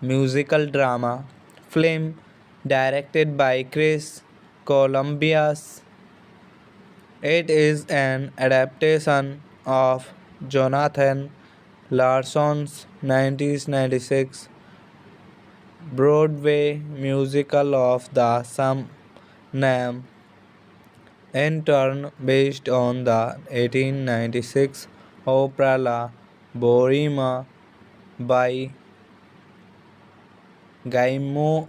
musical drama film directed by Chris Columbus. It is an adaptation of Jonathan Larson's 1996 Broadway musical of the same name, in turn based on the 1896 opera La Bohème by Giacomo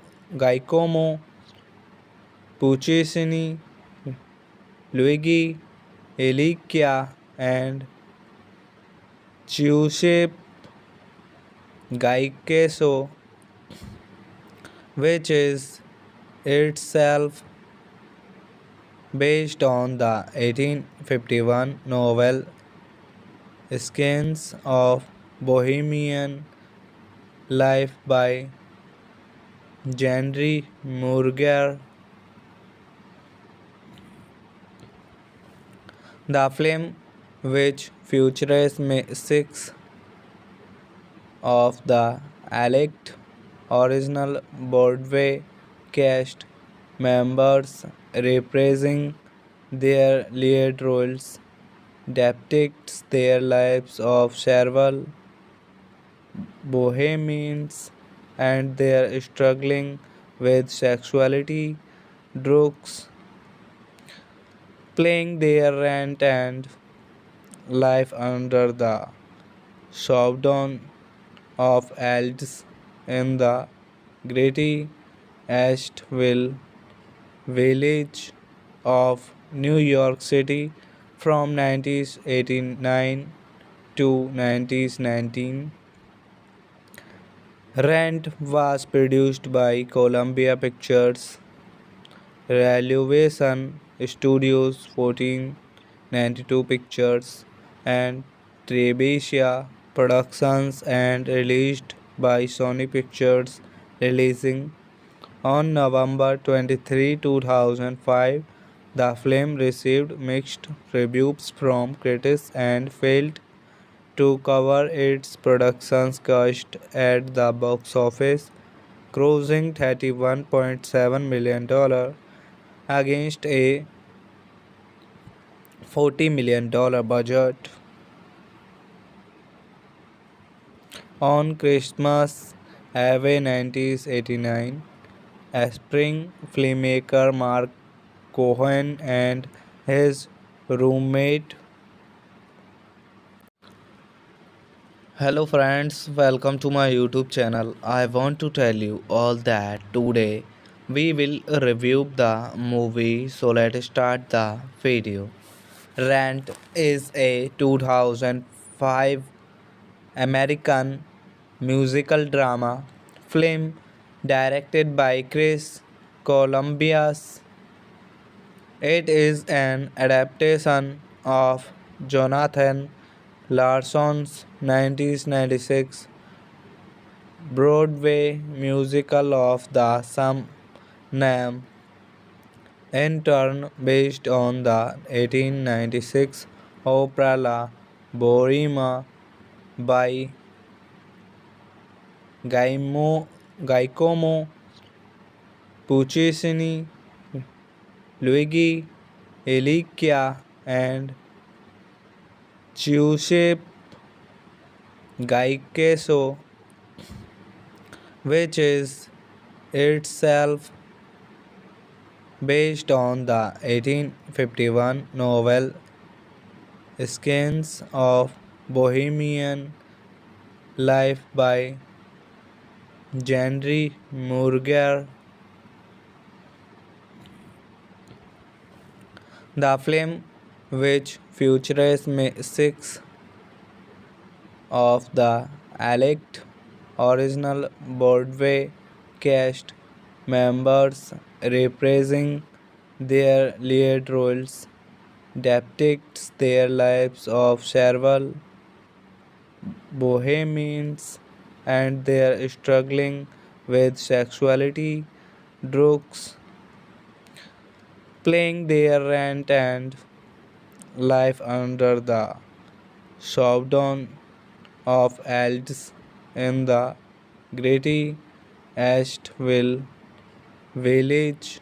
Puccini, Luigi Elicchia, and Giuseppe Gaiceso, which is itself based on the 1851 novel Scenes of Bohemian Life by Henry Murger. The film, which features six of the elect original Broadway cast members reprising their lead roles, depicts their lives of several bohemians and their struggling with sexuality, drugs, playing their rent and life under the shutdown of elves in the gritty Asheville village of New York City from 1989 to 1919. Rent was produced by Columbia Pictures, Revolution Studios 1492 Pictures, and Trebuchet Productions and released by Sony Pictures, releasing on November 23, 2005. The film received mixed reviews from critics and failed to cover its production cost at the box office, grossing $31.7 million against a $40 million budget. On Christmas Eve 1989, aspiring filmmaker Mark Cohen and his roommate. Hello friends, welcome to my YouTube channel. I want to tell you all that today we will review the movie, so let's start the video. Rent is a 2005 American musical drama film directed by Chris Columbus. It is an adaptation of Jonathan Larson's 1996 Broadway musical of the same name, in turn based on the 1896 opera La Bohème by Giacomo Puccini, Luigi Elicchia, and Giuseppe Gaiceso, which is itself based on the 1851 novel Scenes of Bohemian Life by Henry Murger. The film, which features six of the elect original Broadway cast members reprising their lead roles, depicts their lives of several bohemians and their struggling with sexuality, drugs, paying their rent, and life under the shutdown of elves in the gritty Asheville village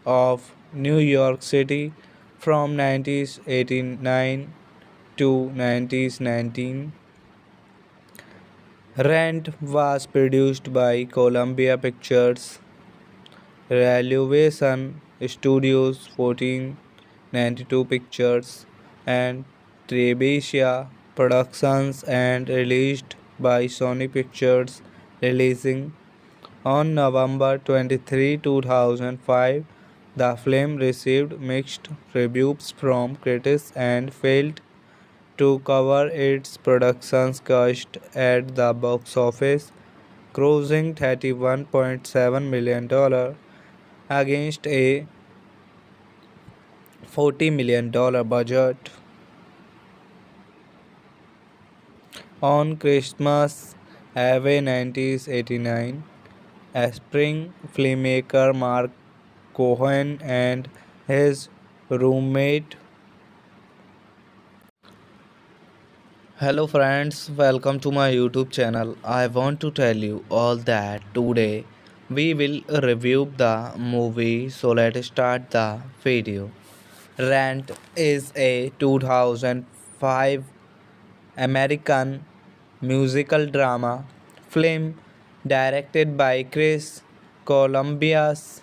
of New York City from 1989 to 1919. Rent was produced by Columbia Pictures, Revolution Studios 1492 Pictures, and Trebuchet Productions and released by Sony Pictures, releasing on November 23, 2005. The film received mixed reviews from critics and failed to cover its production cost at the box office, grossing $31.7 million against a $40 million budget. On Christmas Eve 1989, aspiring filmmaker Mark Cohen and his roommate. Hello friends, welcome to my YouTube channel. I want to tell you all that today we will review the movie, so let's start the video. Rent is a 2005 American musical drama film directed by Chris Columbus.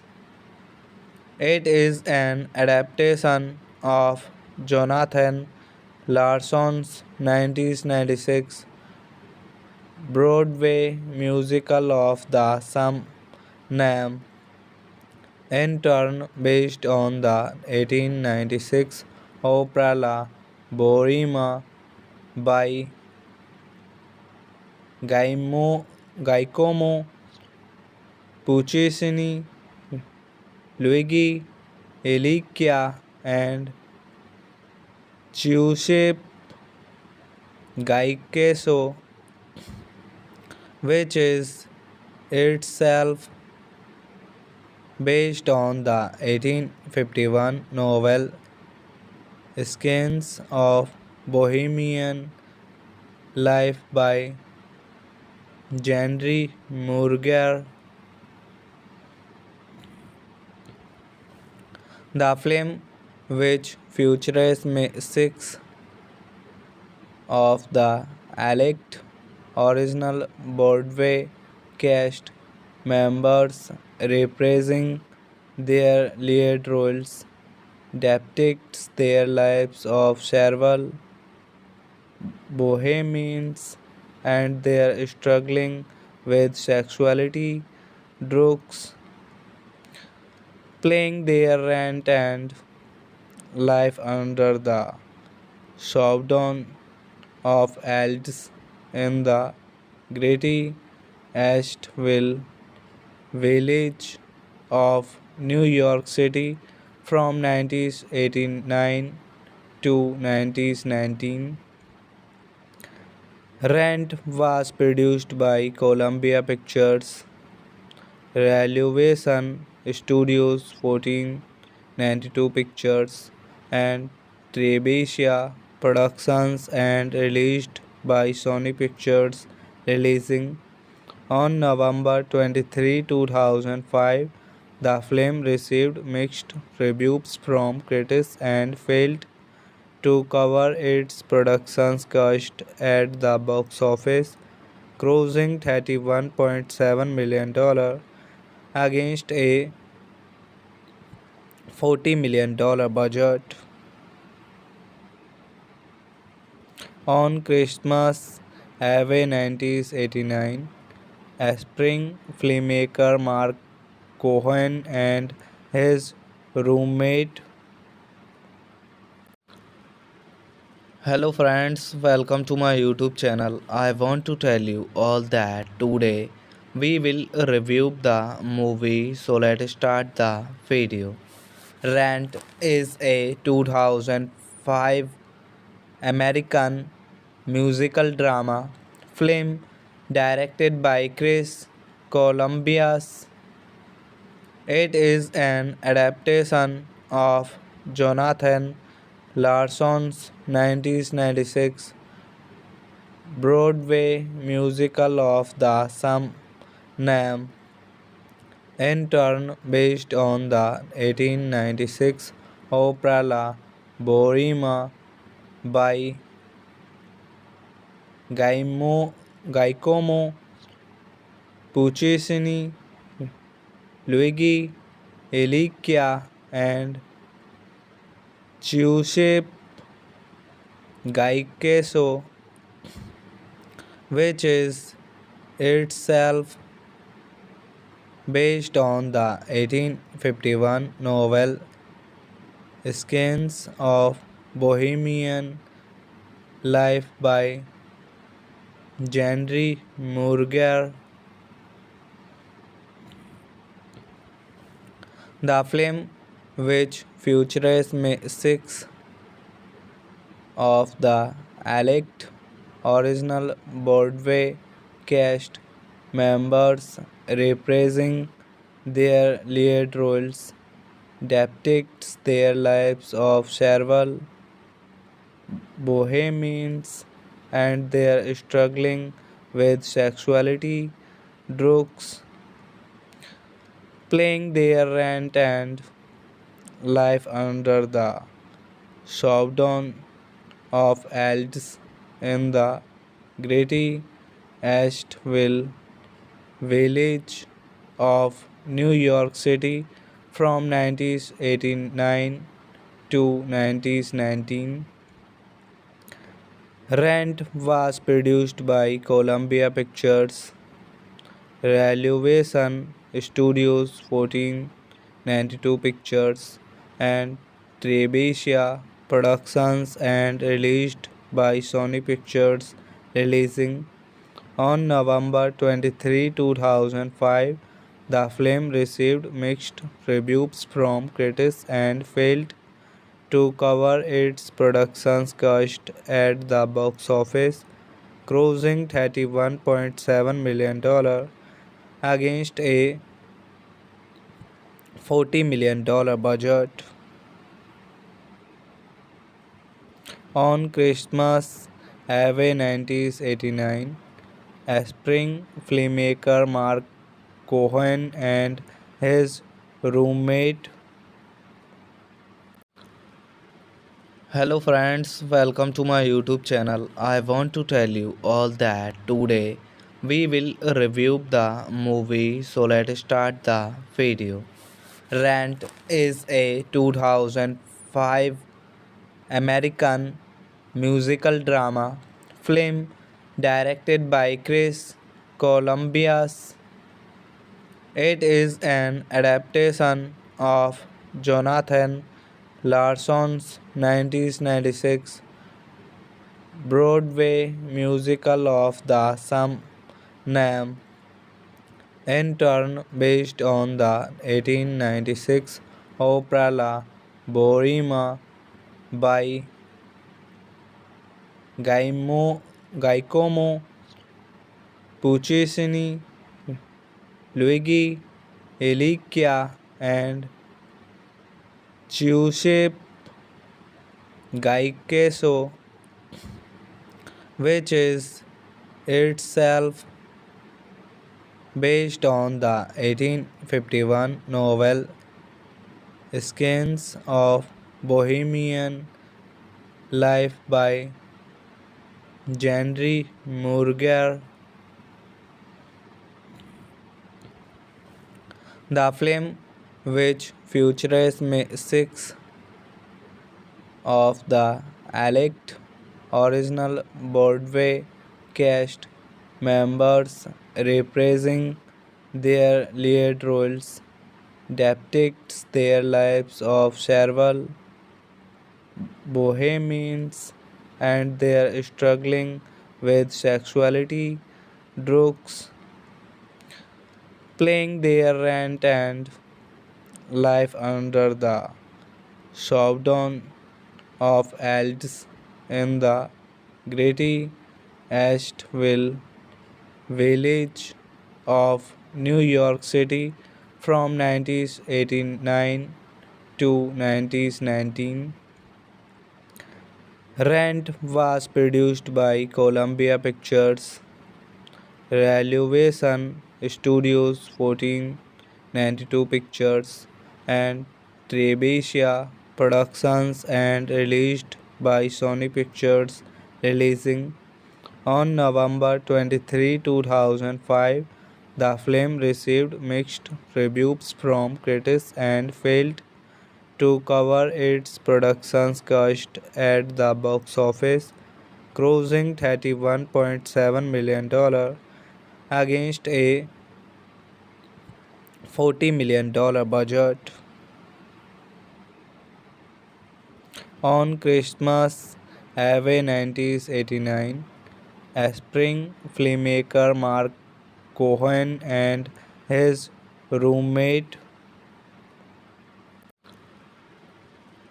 It is an adaptation of Jonathan Larson's 1996 Broadway musical of the same name, in turn based on the 1896 opera La Bohème by Giacomo Puccini, Luigi Elicchia, and Giuseppe Gaiceso, which is itself based on the 1851 novel Skins of Bohemian Life by Henry Murger. The film, which features six of the elect original Broadway cast members reprising their lead roles, depicts their lives of several bohemians and their struggling with sexuality, drugs, playing their rent and life under the shutdown of elves in the gritty Asheville village of New York City from 1989 to 1919. Rent was produced by Columbia Pictures, Revolution Studios 1492 Pictures, and Trebesia Productions and released by Sony Pictures, releasing on November 23, 2005. The film received mixed reviews from critics and failed to cover its production cost at the box office, grossing $31.7 million against a $40 million budget. On Christmas Eve 1989, aspiring filmmaker Mark Cohen and his roommate. Hello friends, welcome to my YouTube channel. I want to tell you all that today we will review the movie, so let's start the video. Rent is a 2005 American musical drama film directed by Chris Columbus. It is an adaptation of Jonathan Larson's 1996 Broadway musical of the same name, in turn based on the 1896 opera La Bohème by Giacomo Puccini, Luigi Elicchia, and Giuseppe Gaiceso, which is itself based on the 1851 novel Skins of Bohemian Life by Henry Murger. The film, which features six of the elect original Broadway cast members reprising their lead roles, depicts their lives of several bohemians and their struggling with sexuality, drugs, playing their rent and life under the shutdown of elves in the gritty Asheville village of New York City from 1989 to 1919. Rent was produced by Columbia Pictures, Revolution Studios 1492 Pictures, and Trebesia Productions and released by Sony Pictures, releasing On November 23, 2005, the film received mixed reviews from critics and failed to cover its production's cost at the box office, grossing $31.7 million against a $40 million budget. On Christmas Eve 1989, aspiring filmmaker Mark Cohen and his roommate. Hello friends, welcome to my YouTube channel. I want to tell you all that today we will review the movie, so let's start the video. Rent is a 2005 American musical drama film directed by Chris Columbus. It is an adaptation of Jonathan Larson's 1996 Broadway musical of the same name, in turn based on the 1896 opera La Bohème by Giacomo Puccini, Luigi Elicchia, and Giuseppe Gaiceso, which is itself based on the 1851 novel Scenes of Bohemian Life by Henry Murger. The film, which features six of the elect original Broadway cast members reprising their lead roles, depicts their lives of several bohemians and their struggling with sexuality, drugs, paying their rent, and life under the shutdown of elves in the gritty Asheville village of New York City from 1989 to 1919. Rent was produced by Columbia Pictures, Revolution Studios 1492 Pictures, and Trebuchet Productions and released by Sony Pictures, releasing on November 23, 2005. The film received mixed reviews from critics and failed to cover its production's cost at the box office, grossing $31.7 million against a $40 million budget. On Christmas Eve 1989, aspiring filmmaker Mark Cohen and his roommate.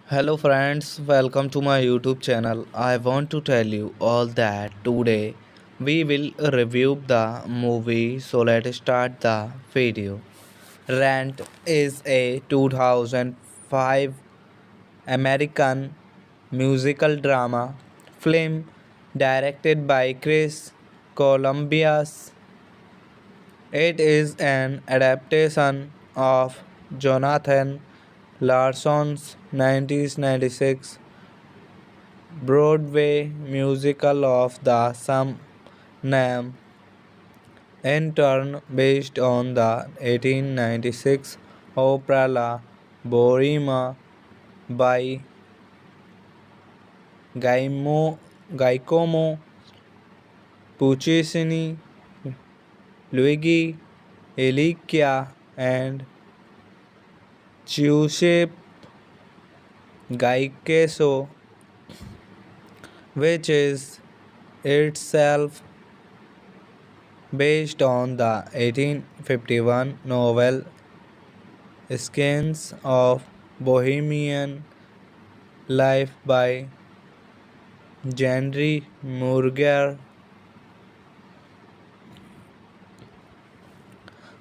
Hello friends, welcome to my YouTube channel. I want to tell you all that today we will review the movie, so let's start the video. Rent is a 2005 American musical drama film directed by Chris Columbus. It is an adaptation of Jonathan Larson's 1996 Broadway musical of the same name, in turn based on the 1896 opera La Bohème by Giacomo Puccini, Luigi Elicchia, and Giuseppe Gaiceso, which is itself based on the 1851 novel Scenes of Bohemian Life by Henry Murger.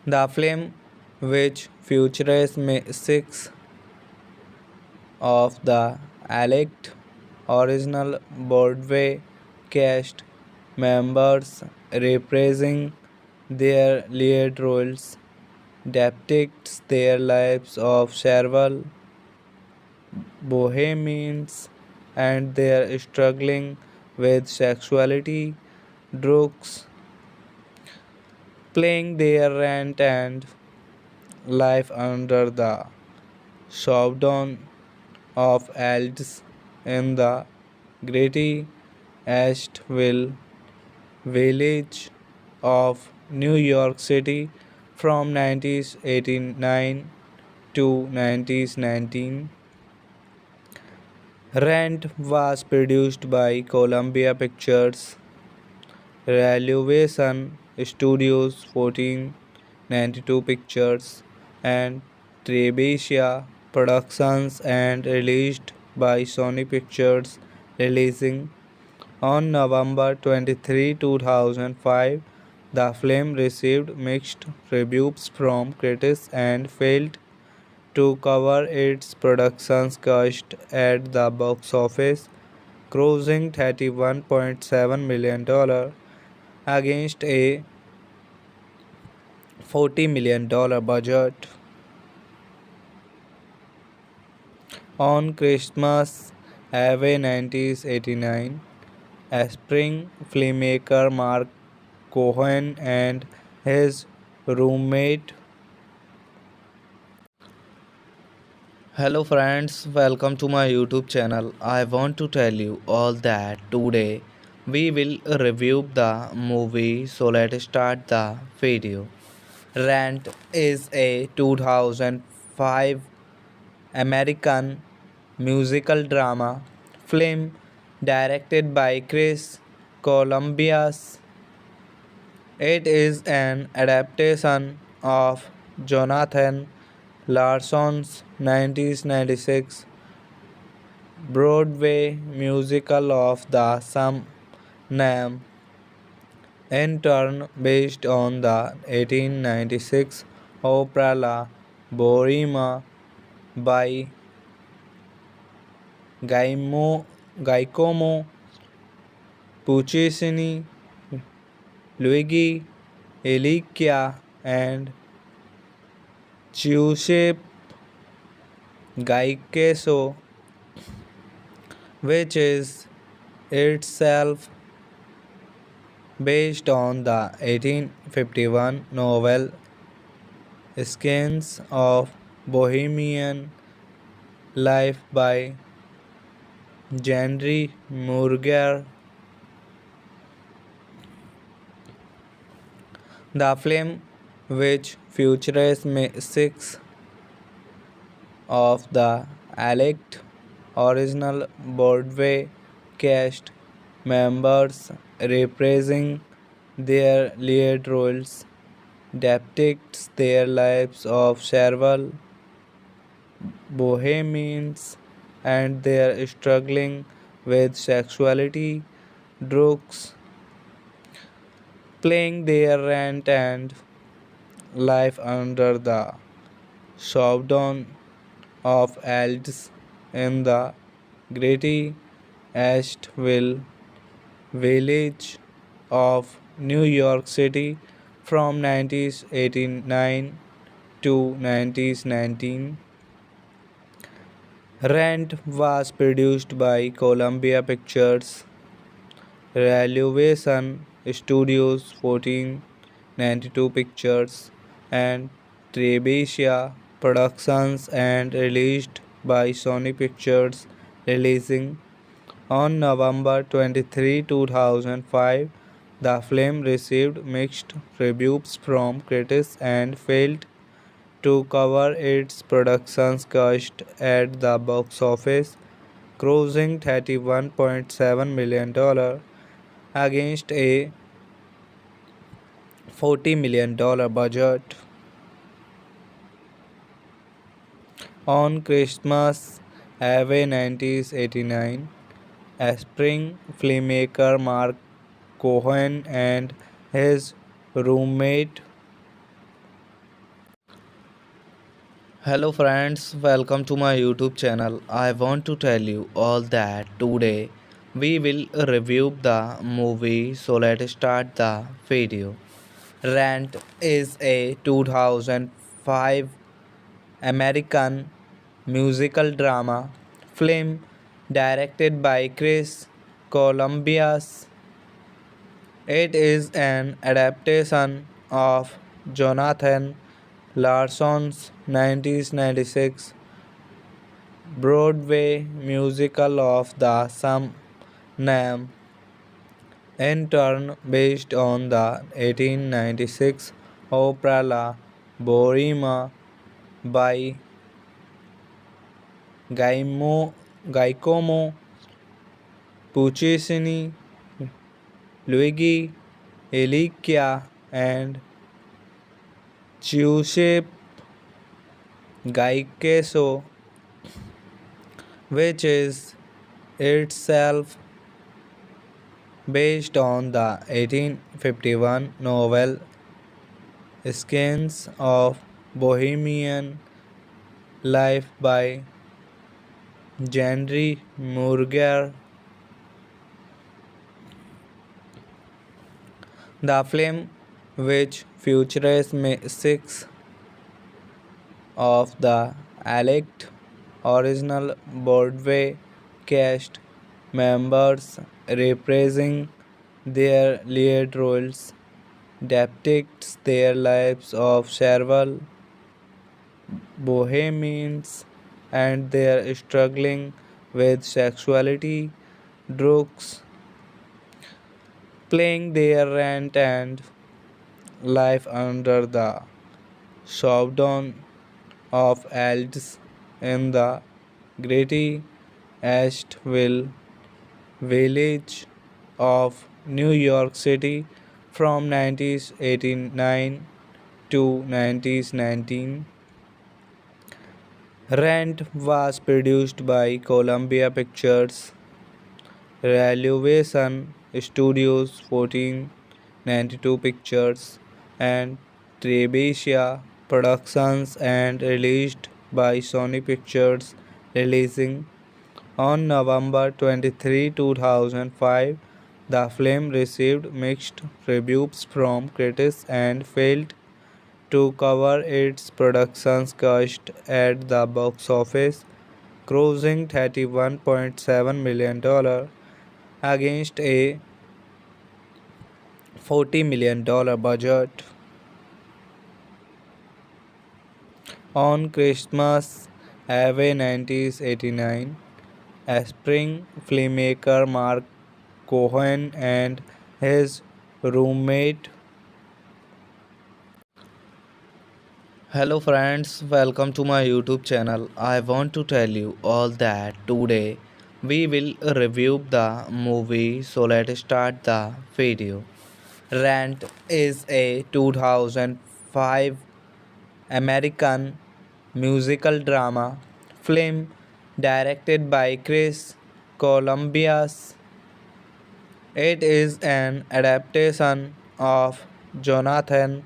The film, which features six of the elect original Broadway cast members reprising their lead roles, depicts their lives of several bohemians and their struggling with sexuality, drugs, playing their rent and life under the shutdown of elves in the gritty Asheville village of New York City from 1989 to 1919. Rent was produced by Columbia Pictures, Revolution Studios 1492 Pictures, and Trebesia Productions and released by Sony Pictures, releasing on November 23, 2005. The film received mixed reviews from critics and failed to cover its production cost at the box office, grossing $31.7 million against a $40 million budget. On Christmas Eve 1989, aspiring filmmaker Mark Cohen and his roommate. Hello friends, welcome to my YouTube channel. I want to tell you all that today we will review the movie, so let's start the video. Rent is a 2005 American musical drama film directed by Chris Columbus. It is an adaptation of Jonathan Larson's 1996 Broadway musical of the same name, in turn based on the 1896 opera La Bohème by Giacomo Puccini, Luigi Elicchia, and Giuseppe Gaiceso, which is itself based on the 1851 novel Scenes of Bohemian Life by Henry Murger. The film, which features six of the elect original Broadway cast members reprising their lead roles, depicts their lives of several bohemians and their struggling with sexuality, drugs, playing their rent and life under the shutdown of elves in the gritty Asheville village of New York City from 1989 to 1919. Rent was produced by Columbia Pictures, Revolution Studios 1492 Pictures, and Trebesia Productions and released by Sony Pictures, releasing on November 23, 2005. The film received mixed reviews from critics and failed to cover its production cost at the box office, grossing $31.7 million against a $40 million budget. On Christmas Eve 1989, a spring filmmaker Mark Cohen and his roommate. Hello friends, welcome to my YouTube channel. I want to tell you all that today we will review the movie, so let's start the video. Rent is a 2005 American musical drama film directed by Chris Columbus. It is an adaptation of Jonathan Larson's 1996 Broadway musical of the same name, in turn based on the 1896 opera La Bohème by Giacomo Puccini, Luigi Elicchia, and Giuseppe Gaiceso, which is itself based on the 1851 novel Scenes of Bohemian Life by Henry Murger. The film, which features six of the elect original Broadway cast members reprising their lead roles, depicts their lives of several bohemians and their struggling with sexuality, drugs, paying their rent, and life under the shutdown of elves in the gritty Asheville village of New York City from 1989 to 1919. Rent was produced by Columbia Pictures, Revolution Studios 1492 Pictures, and Trebuchet Productions, and released by Sony Pictures, releasing on November 23, 2005. The film received mixed reviews from critics and failed to cover its production cost at the box office, grossing $31.7 million against a $40 million budget. On Christmas Eve 1989, a spring filmmaker Mark Cohen and his roommate. Hello friends, welcome to my YouTube channel. I want to tell you all that today we will review the movie, so let's start the video. Rent is a 2005 American musical drama film directed by Chris Columbus. It is an adaptation of Jonathan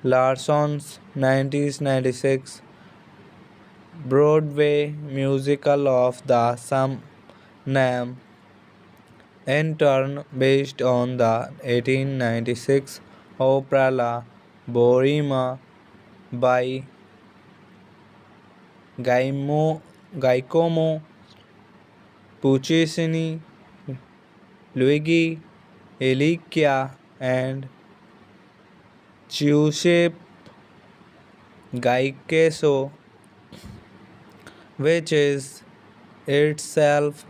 Larson's 1996 Broadway musical of the same name, in turn based on the 1896 opera La Bohème by Giacomo Puccini, Luigi Elicchia, and Giuseppe Gaiceso, which is itself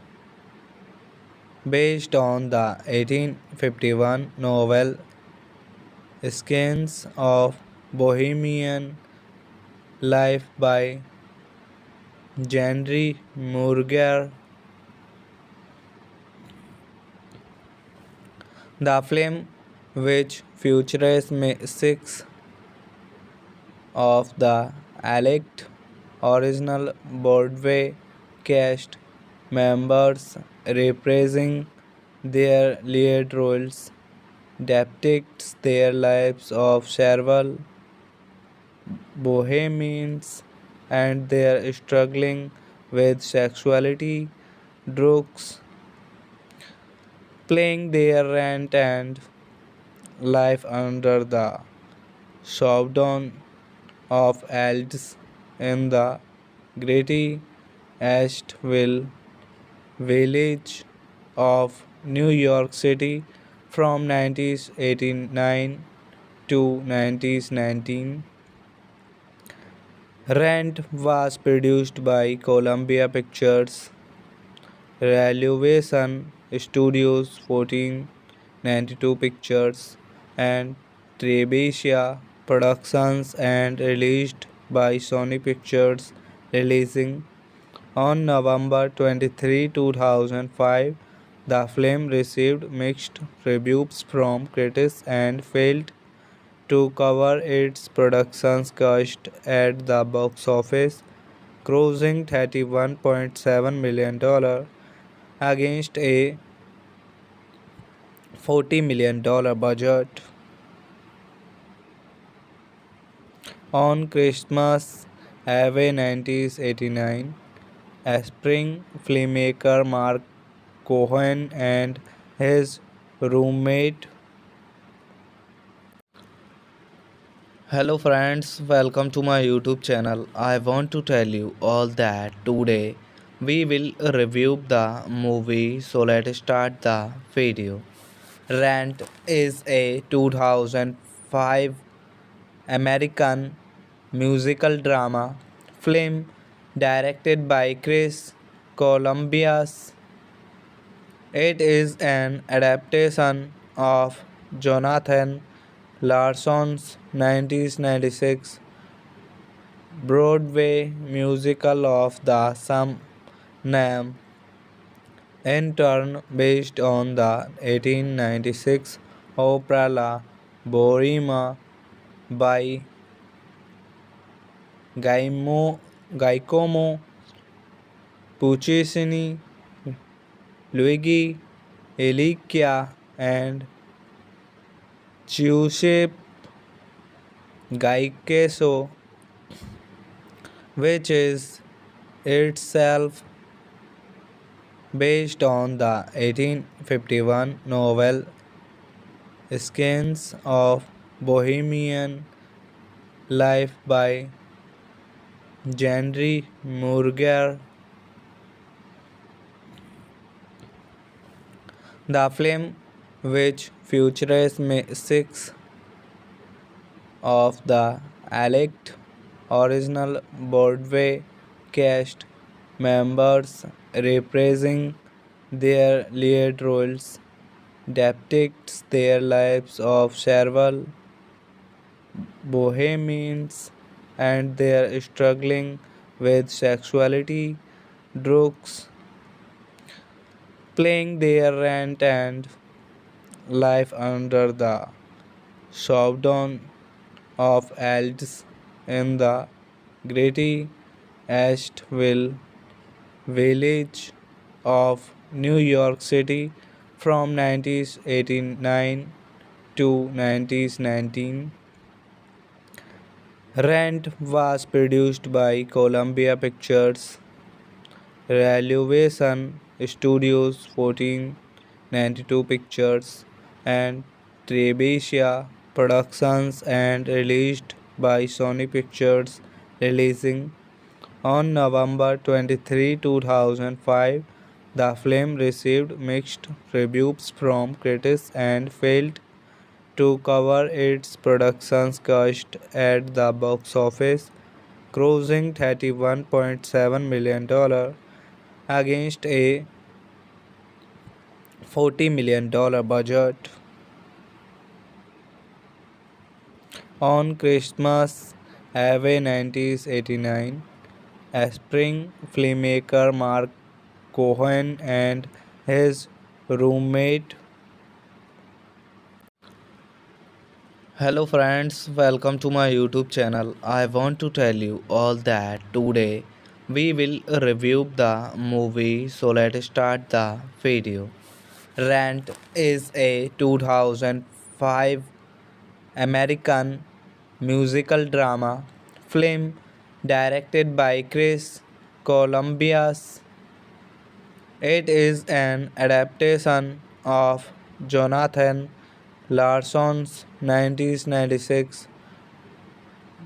based on the 1851 novel Scenes of Bohemian Life by Henry Murger. The film, which features six of the elect original Broadway cast members reprising their lead roles, depicts their lives of several bohemians and their struggling with sexuality, drugs, playing their rent and life under the shutdown of elves in the gritty Asheville village of New York City from 1989 to 1919. Rent was produced by Columbia Pictures, Revolution Studios 1492 Pictures, and Trebuchet Productions and released by Sony Pictures, releasing on November 23, 2005. The film received mixed reviews from critics and failed to cover its production cost at the box office, grossing $31.7 million against a $40 million budget. On Christmas Eve 1989, aspiring filmmaker Mark Cohen and his roommate. Hello friends, welcome to my YouTube channel. I want to tell you all that today we will review the movie, so let's start the video. Rent is a 2005 American musical drama film directed by Chris Columbus. It is an adaptation of Jonathan Larson's 1996 Broadway musical of the same name, in turn based on the 1896 opera La Bohème by Giacomo Puccini, Luigi Elicchia, and Giuseppe Gaiceso, which is itself based on the 1851 novel Scenes of Bohemian Life by Henry Murger. The film, which features six of the elect original Broadway cast members reprising their lead roles, depicts their lives of several bohemians and their struggling with sexuality, drugs, playing their rent and life under the shutdown of elves in the gritty Asheville village of New York City from 1989 to 1919. Rent was produced by Columbia Pictures, Revolution Studios 1492 Pictures, and Trebuchet Productions and released by Sony Pictures, releasing on November 23, 2005. The film received mixed reviews from critics and failed to cover its production cost at the box office, grossing $31.7 million against a $40 million budget. On Christmas Eve 1989, aspiring filmmaker Mark Cohen and his roommate Hello friends, welcome to my YouTube channel. I want to tell you all that today we will review the movie, so let's start the video. Rent is a 2005 American musical drama film directed by Chris Columbus. It is an adaptation of Jonathan Larson's 1996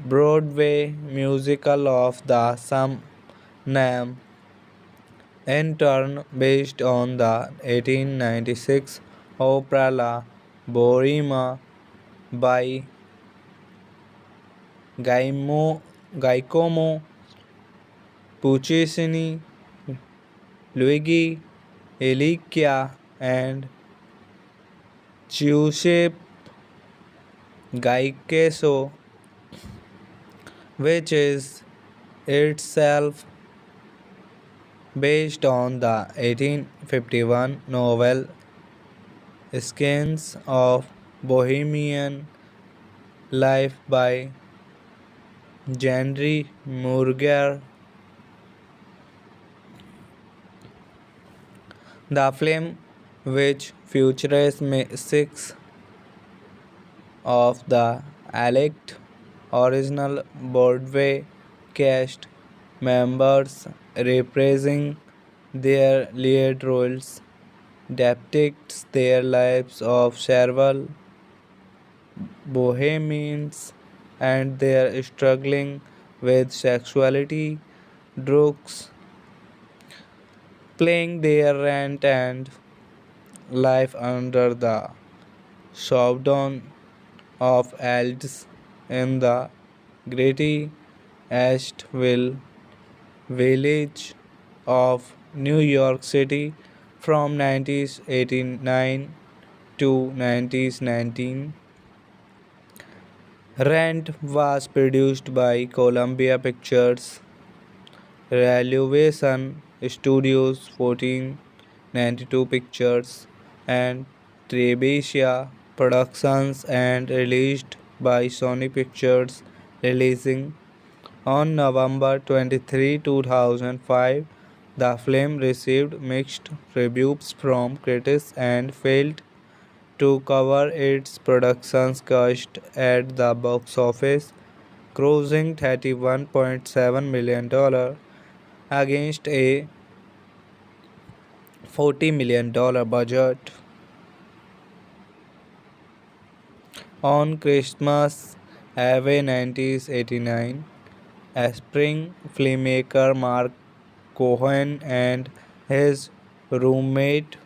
Broadway musical of the same name, in turn based on the 1896 opera La Bohème by Giacomo Puccini, Luigi Elicchia, and Giuseppe Gaiceso, which is itself based on the 1851 novel Scenes of Bohemian Life by Henry Murger. The film, which features six of the elect original Broadway cast members reprising their lead roles, depicts their lives of several bohemians and their struggling with sexuality, drugs, paying their rent, and life under the shutdown of elves in the gritty Asheville village of New York City from 1989 to 1919. Rent was produced by Columbia Pictures Revolution Studios 1492 Pictures and Trebuchet Productions and released by Sony Pictures, releasing on November 23, 2005. The film received mixed reviews from critics and failed to cover its production cost at the box office, grossing $31.7 million against a $40 million budget. On Christmas Eve 1989, aspiring filmmaker Mark Cohen and his roommate